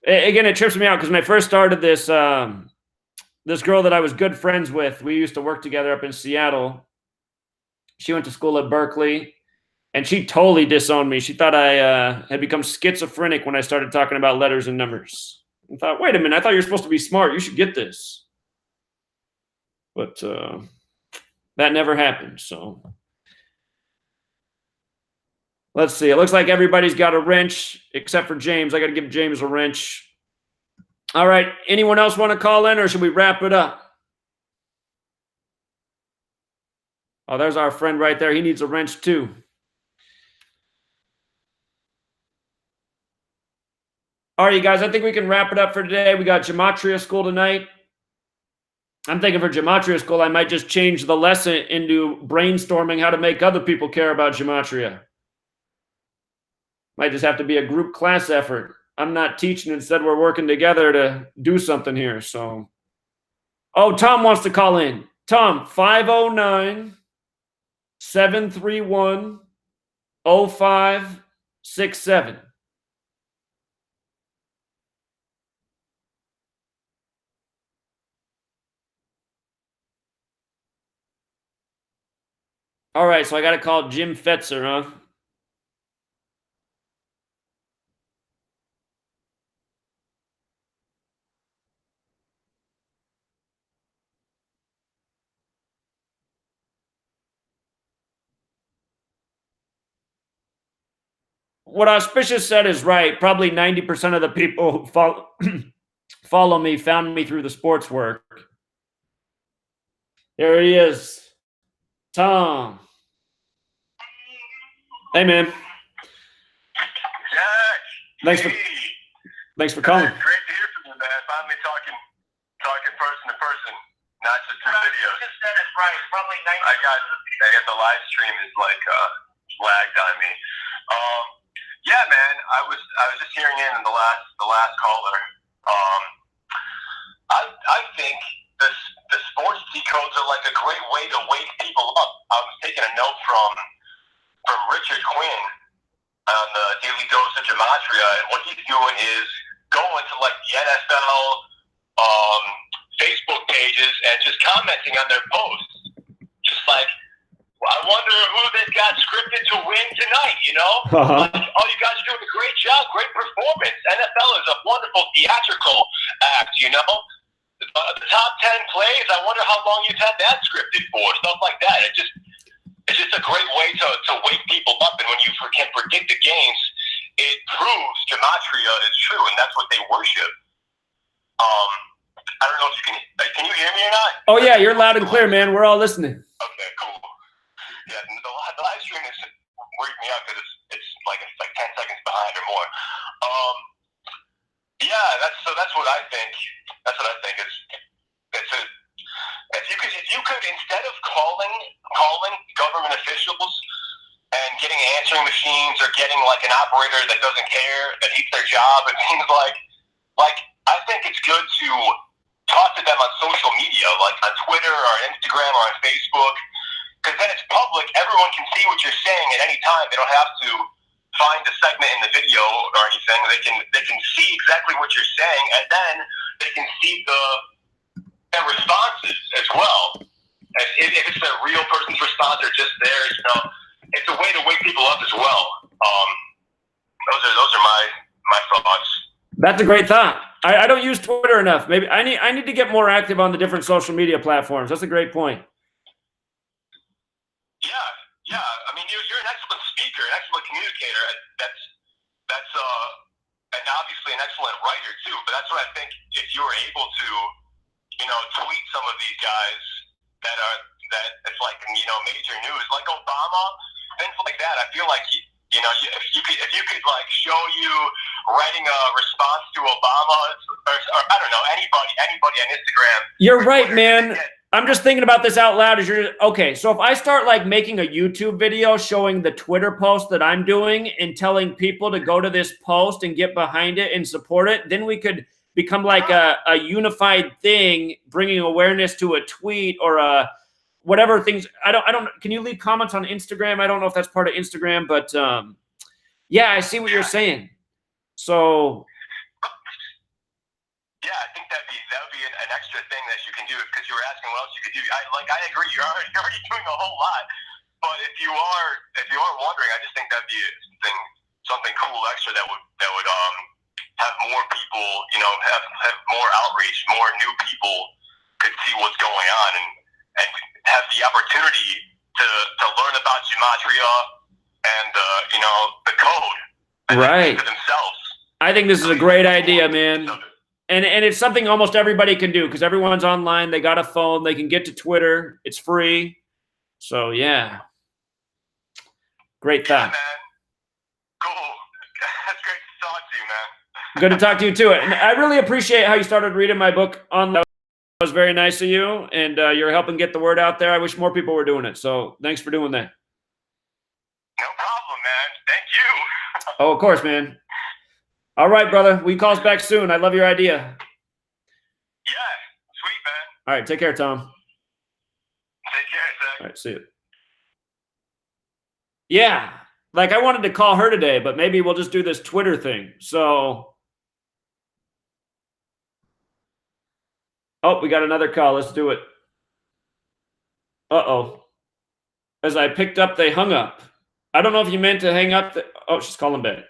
Again, it trips me out, because when I first started this, this girl that I was good friends with, we used to work together up in Seattle. She went to school at Berkeley, and she totally disowned me. She thought I had become schizophrenic when I started talking about letters and numbers. I thought, wait a minute, I thought you were supposed to be smart. You should get this. But that never happened, so. Let's see. It looks like everybody's got a wrench except for James. I got to give James a wrench. All right. Anyone else want to call in, or should we wrap it up? Oh, there's our friend right there. He needs a wrench too. All right, you guys. I think we can wrap it up for today. We got Gematria school tonight. I'm thinking for Gematria school, I might just change the lesson into brainstorming how to make other people care about Gematria. Might just have to be a group class effort. I'm not teaching. Instead, we're working together to do something here. So, oh, Tom wants to call in. Tom, 509-731-0567. All right, so I got to call Jim Fetzer, huh? What Auspicious said is right. Probably 90% of the people who follow me found me through the sports work. There he is. Tom. Hey, man. Jack. Thanks for calling. Great to hear from you, man. Finally talking person to person, not just through video. You just said it right. Probably 90. I got the live stream is like lagged on me. Yeah, man. I was just hearing in the last caller. I think the sports decodes are like a great way to wake people up. I was taking a note from Richard Quinn on the Daily Dose of Gematria, and what he's doing is going to like the NFL Facebook pages and just commenting on their posts, just like, I wonder who they've got scripted to win tonight, you know? Uh-huh. Like, oh, you guys are doing a great job, great performance. NFL is a wonderful theatrical act, you know? The top 10 plays, I wonder how long you've had that scripted for, stuff like that. It's just a great way to wake people up, and when you can predict the games, it proves Gematria is true, and that's what they worship. I don't know if you can you hear me or not? Oh, yeah, you're loud and clear, man. We're all listening. Okay, cool. Yeah, the live stream is weirding me out because it's like 10 seconds behind or more. Yeah, that's what I think. That's what I think is if you could instead of calling government officials and getting answering machines or getting like an operator that doesn't care, that hates their job and things like I think it's good to talk to them on social media, like on Twitter or Instagram or on Facebook. Because then it's public. Everyone can see what you're saying at any time. They don't have to find the segment in the video or anything. They can see exactly what you're saying, and then they can see their responses as well. If it's a real person's response or just theirs, you know, it's a way to wake people up as well. Those are my thoughts. That's a great thought. I don't use Twitter enough. Maybe I need to get more active on the different social media platforms. That's a great point. Yeah. I mean, you're an excellent speaker, an excellent communicator. That's and obviously an excellent writer too. But that's what I think. If you were able to, you know, tweet some of these guys that it's like, you know, major news, like Obama, things like that. I feel like you know, if you could like show you writing a response to Obama or I don't know, anybody on Instagram. You're right, man. I'm just thinking about this out loud. Okay, so if I start like making a YouTube video showing the Twitter post that I'm doing and telling people to go to this post and get behind it and support it, then we could become like a unified thing, bringing awareness to a tweet or a whatever things. I don't. Can you leave comments on Instagram? I don't know if that's part of Instagram, but yeah, I see what you're saying. So. Yeah, I think that would be an extra thing that you can do, because you were asking what else you could do. I agree. You're already doing a whole lot. But if you are wondering, I just think that'd be something cool extra that would have more people, you know, have more outreach, more new people could see what's going on and have the opportunity to learn about Gematria and you know, the code right for themselves. I think this is a great idea, man. And it's something almost everybody can do because everyone's online. They got a phone. They can get to Twitter. It's free. So, yeah. Great thought. Yeah, man. Cool. That's great to talk to you, man. Good to talk to you, too. And I really appreciate how you started reading my book on was very nice of you, and you're helping get the word out there. I wish more people were doing it. So thanks for doing that. No problem, man. Thank you. Oh, of course, man. All right, brother. We call us back soon. I love your idea. Yeah, sweet, man. All right, take care, Tom. Take care, Zach. All right, see you. Yeah, like I wanted to call her today, but maybe we'll just do this Twitter thing. So, oh, we got another call. Let's do it. Uh-oh. As I picked up, they hung up. I don't know if you meant to hang up. Oh, she's calling back.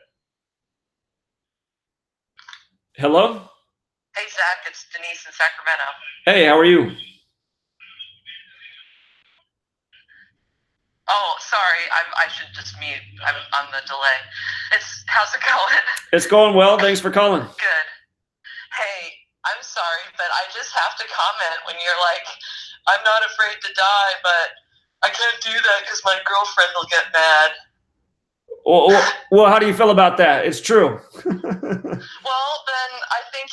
Hello? Hey, Zach, it's Denise in Sacramento. Hey, how are you? Oh, sorry, I should just mute. I'm on the delay. How's it going? It's going well. Thanks for calling. Good. Hey, I'm sorry, but I just have to comment when you're like, I'm not afraid to die, but I can't do that because my girlfriend will get mad. Well, how do you feel about that? It's true. Well, then I think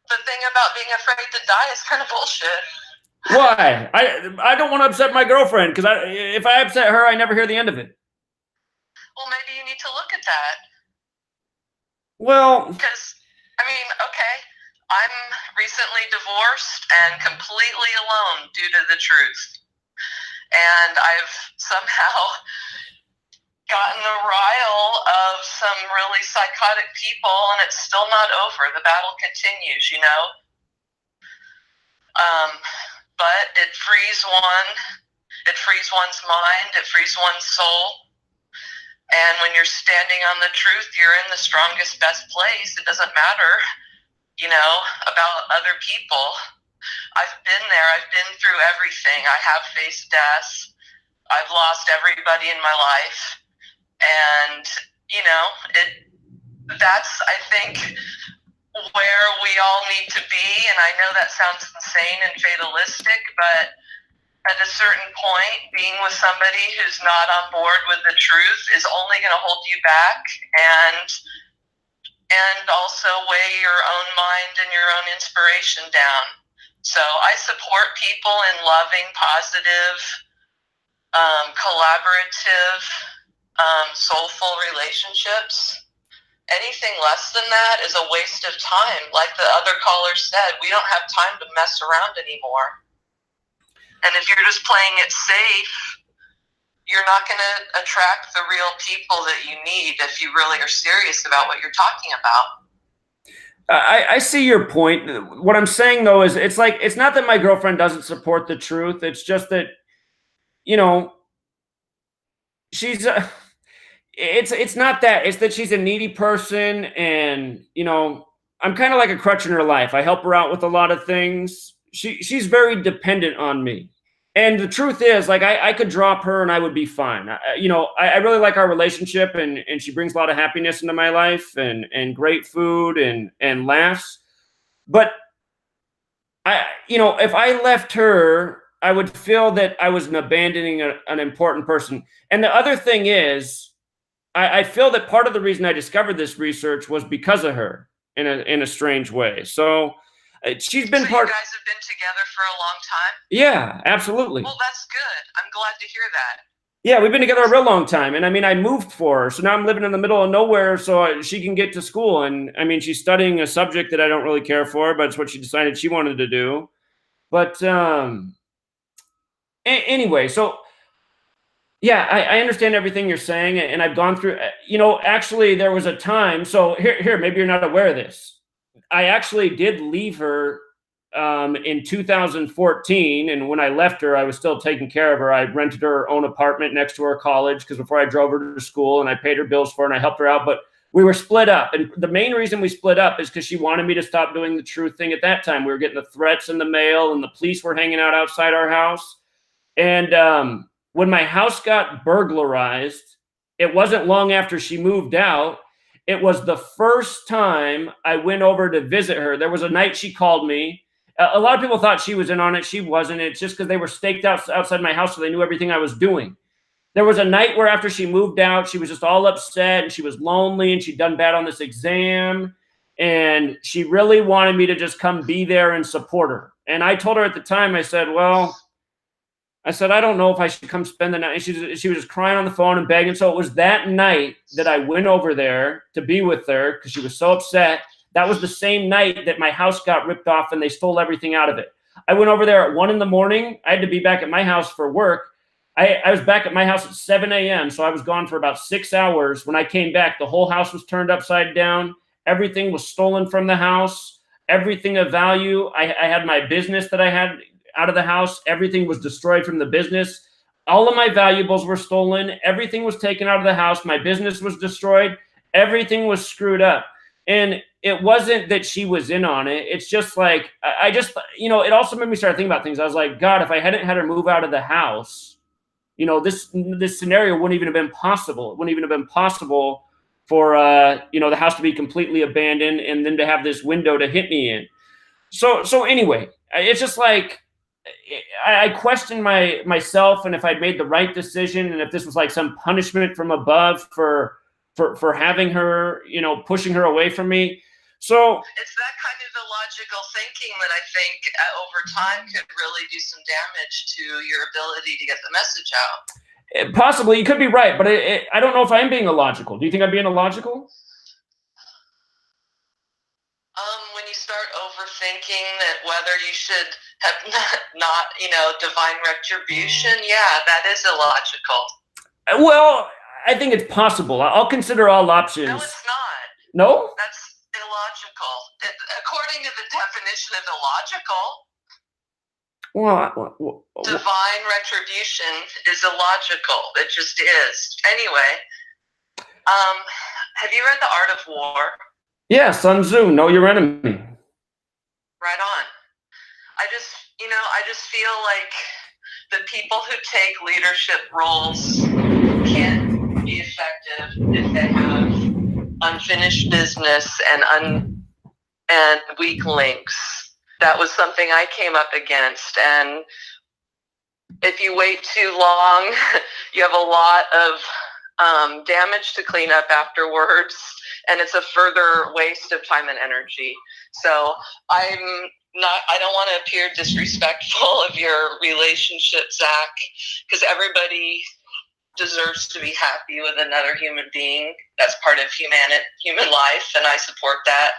the thing about being afraid to die is kind of bullshit. Why? I don't want to upset my girlfriend because if I upset her, I never hear the end of it. Well, maybe you need to look at that. Well, because, I mean, okay, I'm recently divorced and completely alone due to the truth. And I've somehow gotten the rile of some really psychotic people, and it's still not over. The battle continues, you know? But it frees one's mind, it frees one's soul. And when you're standing on the truth, you're in the strongest, best place. It doesn't matter, you know, about other people. I've been there. I've been through everything. I have faced death. I've lost everybody in my life. And, you know, that's, I think, where we all need to be. And I know that sounds insane and fatalistic, but at a certain point, being with somebody who's not on board with the truth is only going to hold you back and also weigh your own mind and your own inspiration down. So I support people in loving, positive, collaborative, soulful relationships. Anything less than that is a waste of time. Like the other caller said, we don't have time to mess around anymore. And if you're just playing it safe, you're not going to attract the real people that you need if you really are serious about what you're talking about. I see your point. What I'm saying, though, is it's not that my girlfriend doesn't support the truth. It's just that, you know, she's it's not that. It's that she's a needy person, and, you know, I'm kind of like a crutch in her life. I help her out with a lot of things. She's very dependent on me. And the truth is, like, I could drop her and I would be fine. I really like our relationship, and she brings a lot of happiness into my life and great food and laughs. But if I left her, I would feel that I was abandoning an important person. And the other thing is, I feel that part of the reason I discovered this research was because of her in a strange way. So she's been part. You guys have been together for a long time? Yeah, absolutely. Well, that's good. I'm glad to hear that. Yeah, we've been together a real long time. And I mean, I moved for her. So now I'm living in the middle of nowhere so she can get to school. And I mean, she's studying a subject that I don't really care for, but it's what she decided she wanted to do. But anyway, so yeah, I understand everything you're saying. And I've gone through, actually there was a time. So here, maybe you're not aware of this. I actually did leave her in 2014, and when I left her, I was still taking care of her. I rented her own apartment next to her college because before I drove her to school, and I paid her bills for her, and I helped her out. But we were split up, and the main reason we split up is because she wanted me to stop doing the truth thing at that time. We were getting the threats in the mail, and the police were hanging out outside our house. And when my house got burglarized, it wasn't long after she moved out. It was the first time I went over to visit her. There was a night she called me. A lot of people thought she was in on it. She wasn't. It's just because they were staked out outside my house, so they knew everything I was doing. There was a night where after she moved out, she was just all upset, and she was lonely, and she'd done bad on this exam. and she really wanted me to just come be there and support her. And I told her at the time, I said, I don't know if I should come spend the night. And she was just crying on the phone and begging. So it was that night that I went over there to be with her because she was so upset. That was the same night that my house got ripped off and they stole everything out of it. I went over there at 1 a.m. I had to be back at my house for work. I was back at my house at 7 a.m. So I was gone for about 6 hours. When I came back, the whole house was turned upside down. Everything was stolen from the house. Everything of value. I had my business that I had out of the house. Everything was destroyed from the business. All of my valuables were stolen. Everything was taken out of the house. My business was destroyed. Everything was screwed up. And it wasn't that she was in on it. It's just like, I just, it also made me start thinking about things. I was like, God, if I hadn't had her move out of the house, this scenario wouldn't even have been possible. It wouldn't even have been possible for, the house to be completely abandoned and then to have this window to hit me in. So anyway, it's just like, I questioned myself and if I'd made the right decision and if this was like some punishment from above for having her, pushing her away from me. So it's that kind of illogical thinking that I think over time could really do some damage to your ability to get the message out. Possibly, you could be right, but I don't know if I am being illogical. Do you think I'm being illogical? When you start overthinking that whether you should have not divine retribution, yeah, that is illogical. Well, I think it's possible. I'll consider all options. No, it's not. No? That's illogical. According to the definition of illogical, divine retribution is illogical. It just is. Anyway, have you read The Art of War? Yeah, Sun Tzu, know your enemy. Right on. I just feel like the people who take leadership roles can't be effective if they have unfinished business and weak links. That was something I came up against. And if you wait too long, you have a lot of damage to clean up afterwards. And it's a further waste of time and energy. So I don't want to appear disrespectful of your relationship, Zach, because everybody deserves to be happy with another human being. That's part of human life, and I support that.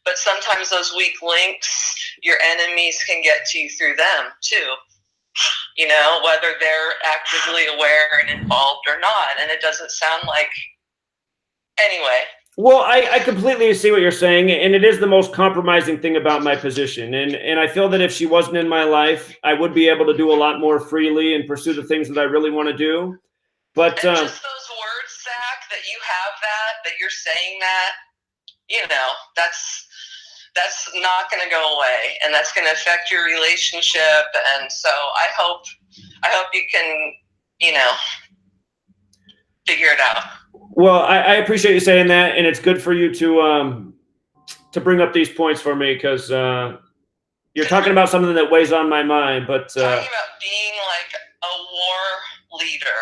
But sometimes those weak links, your enemies can get to you through them too. Whether they're actively aware and involved or not. And it doesn't sound like. Anyway. Well, I completely see what you're saying, and it is the most compromising thing about my position. And I feel that if she wasn't in my life, I would be able to do a lot more freely and pursue the things that I really want to do. But and just those words, Zach, that you have that you're saying that, that's not going to go away, and that's going to affect your relationship. And so I hope you can, figure it out. Well, I appreciate you saying that, and it's good for you to bring up these points for me because you're talking about something that weighs on my mind. But talking about being like a war leader,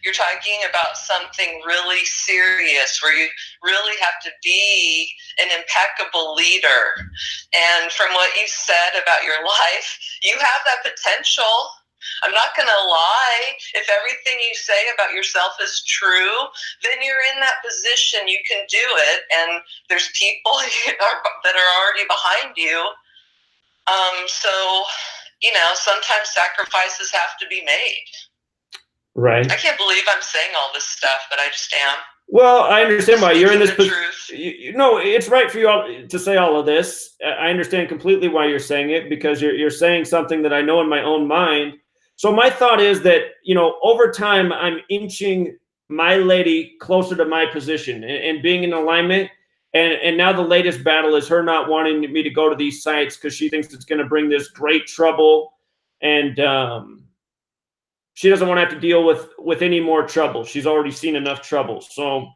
you're talking about something really serious where you really have to be an impeccable leader. And from what you said about your life, you have that potential. I'm not going to lie. If everything you say about yourself is true, then you're in that position. You can do it. And there's people that are already behind you. So, sometimes sacrifices have to be made. Right. I can't believe I'm saying all this stuff, but I just am. Well, I understand why you're in this position. It's right for you all to say all of this. I understand completely why you're saying it because you're saying something that I know in my own mind. So my thought is that, over time, I'm inching my lady closer to my position and being in alignment. And now the latest battle is her not wanting me to go to these sites because she thinks it's going to bring this great trouble. And she doesn't want to have to deal with any more trouble. She's already seen enough trouble. So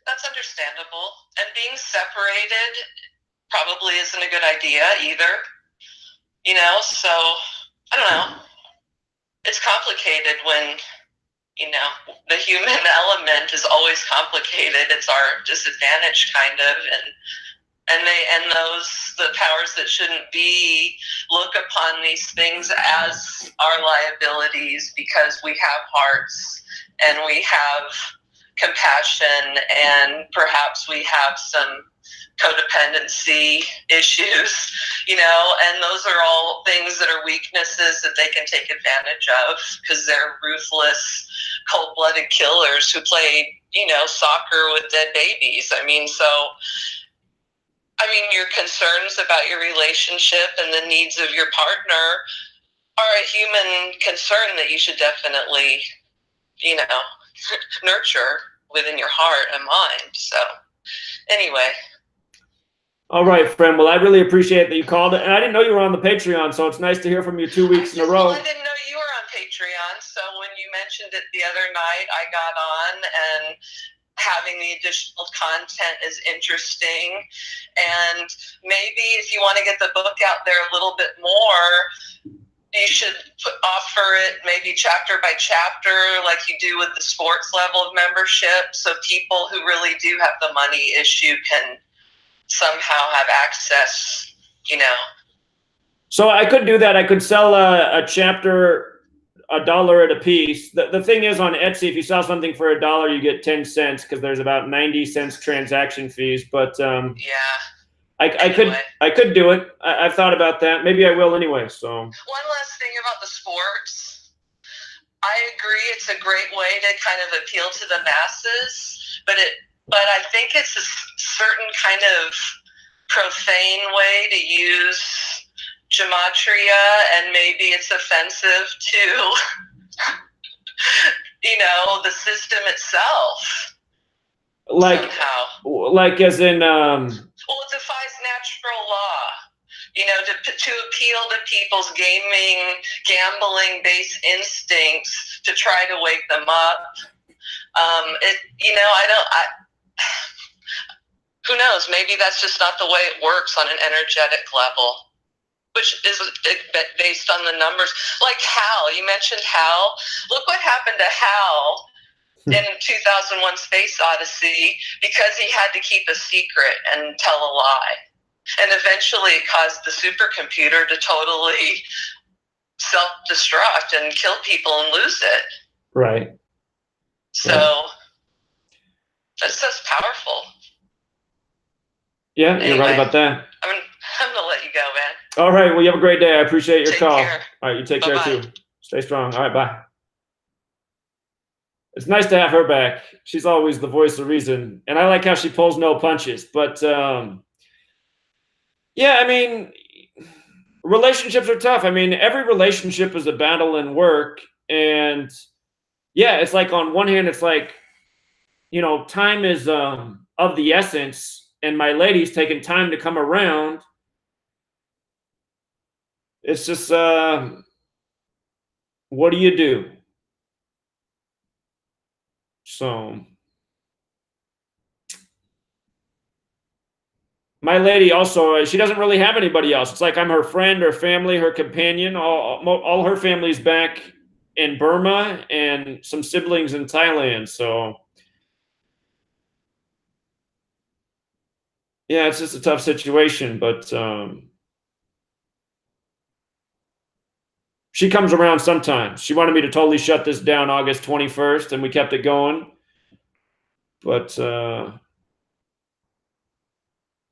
that's understandable. And being separated probably isn't a good idea either. So I don't know. It's complicated when, the human element is always complicated. It's our disadvantage, kind of, and the powers that shouldn't be look upon these things as our liabilities because we have hearts and we have compassion and perhaps we have some codependency issues, and those are all things that are weaknesses that they can take advantage of because they're ruthless, cold-blooded killers who play, soccer with dead babies. Your concerns about your relationship and the needs of your partner are a human concern that you should definitely, nurture within your heart and mind. So, anyway. All right, friend. Well, I really appreciate that you called, and I didn't know you were on the Patreon, so it's nice to hear from you 2 weeks in a row. Well, I didn't know you were on Patreon, so when you mentioned it the other night, I got on, and having the additional content is interesting. And maybe if you want to get the book out there a little bit more, you should offer it maybe chapter by chapter like you do with the sports level of membership, so people who really do have the money issue can somehow have access, So I could do that. I could sell a chapter $1 at a piece. The thing is, on Etsy, if you sell something for $1, you get 10 cents because there's about 90 cents transaction fees. But yeah, I could do it. I've thought about that. Maybe I will anyway. So one last thing about the sports. I agree, it's a great way to kind of appeal to the masses, but I think it's a certain kind of profane way to use Gematria, and maybe it's offensive to, the system itself. Somehow. Like as in... Well, it defies natural law. To appeal to people's gambling-based instincts to try to wake them up. Who knows? Maybe that's just not the way it works on an energetic level, which is based on the numbers. Like HAL, you mentioned HAL. Look what happened to HAL in 2001 Space Odyssey because he had to keep a secret and tell a lie. And eventually it caused the supercomputer to totally self-destruct and kill people and lose it. Right. So that's just powerful. Yeah, you're right about that. I'm going to let you go, man. All right. Well, you have a great day. I appreciate your call. Care. All right. You take Bye-bye. care too. Stay strong. All right. Bye. It's nice to have her back. She's always the voice of reason. And I like how she pulls no punches. But yeah, relationships are tough. Every relationship is a battle in work. And yeah, it's like on one hand, it's like, time is of the essence. And my lady's taking time to come around. It's just, what do you do? So, my lady also, she doesn't really have anybody else. It's like I'm her friend, her family, her companion. All her family's back in Burma and some siblings in Thailand. So, yeah, it's just a tough situation, but she comes around sometimes. She wanted me to totally shut this down August 21st, and we kept it going. But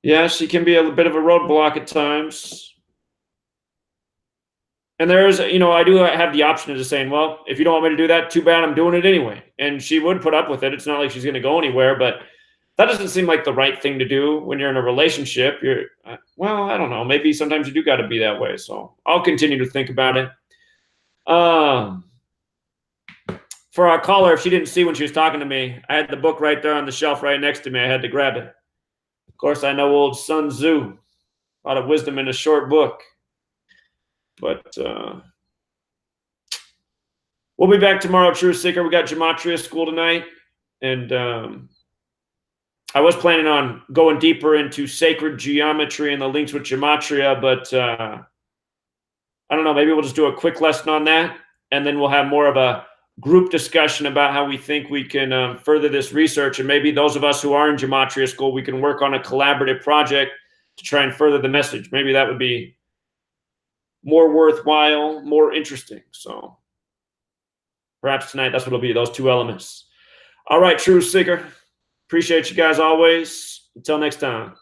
yeah, she can be a bit of a roadblock at times. And there's, I do have the option of just saying, well, if you don't want me to do that, too bad, I'm doing it anyway. And she would put up with it. It's not like she's going to go anywhere, but that doesn't seem like the right thing to do when you're in a relationship. Well, I don't know. Maybe sometimes you do got to be that way. So I'll continue to think about it. For our caller, if she didn't see when she was talking to me, I had the book right there on the shelf right next to me. I had to grab it. Of course, I know old Sun Tzu. A lot of wisdom in a short book. But we'll be back tomorrow, True Seeker. We got Gematria school tonight. And I was planning on going deeper into sacred geometry and the links with Gematria, but I don't know. Maybe we'll just do a quick lesson on that. And then we'll have more of a group discussion about how we think we can further this research. And maybe those of us who are in Gematria school, we can work on a collaborative project to try and further the message. Maybe that would be more worthwhile, more interesting. So perhaps tonight, that's what it'll be, those two elements. All right, Truth Seeker. Appreciate you guys always. Until next time.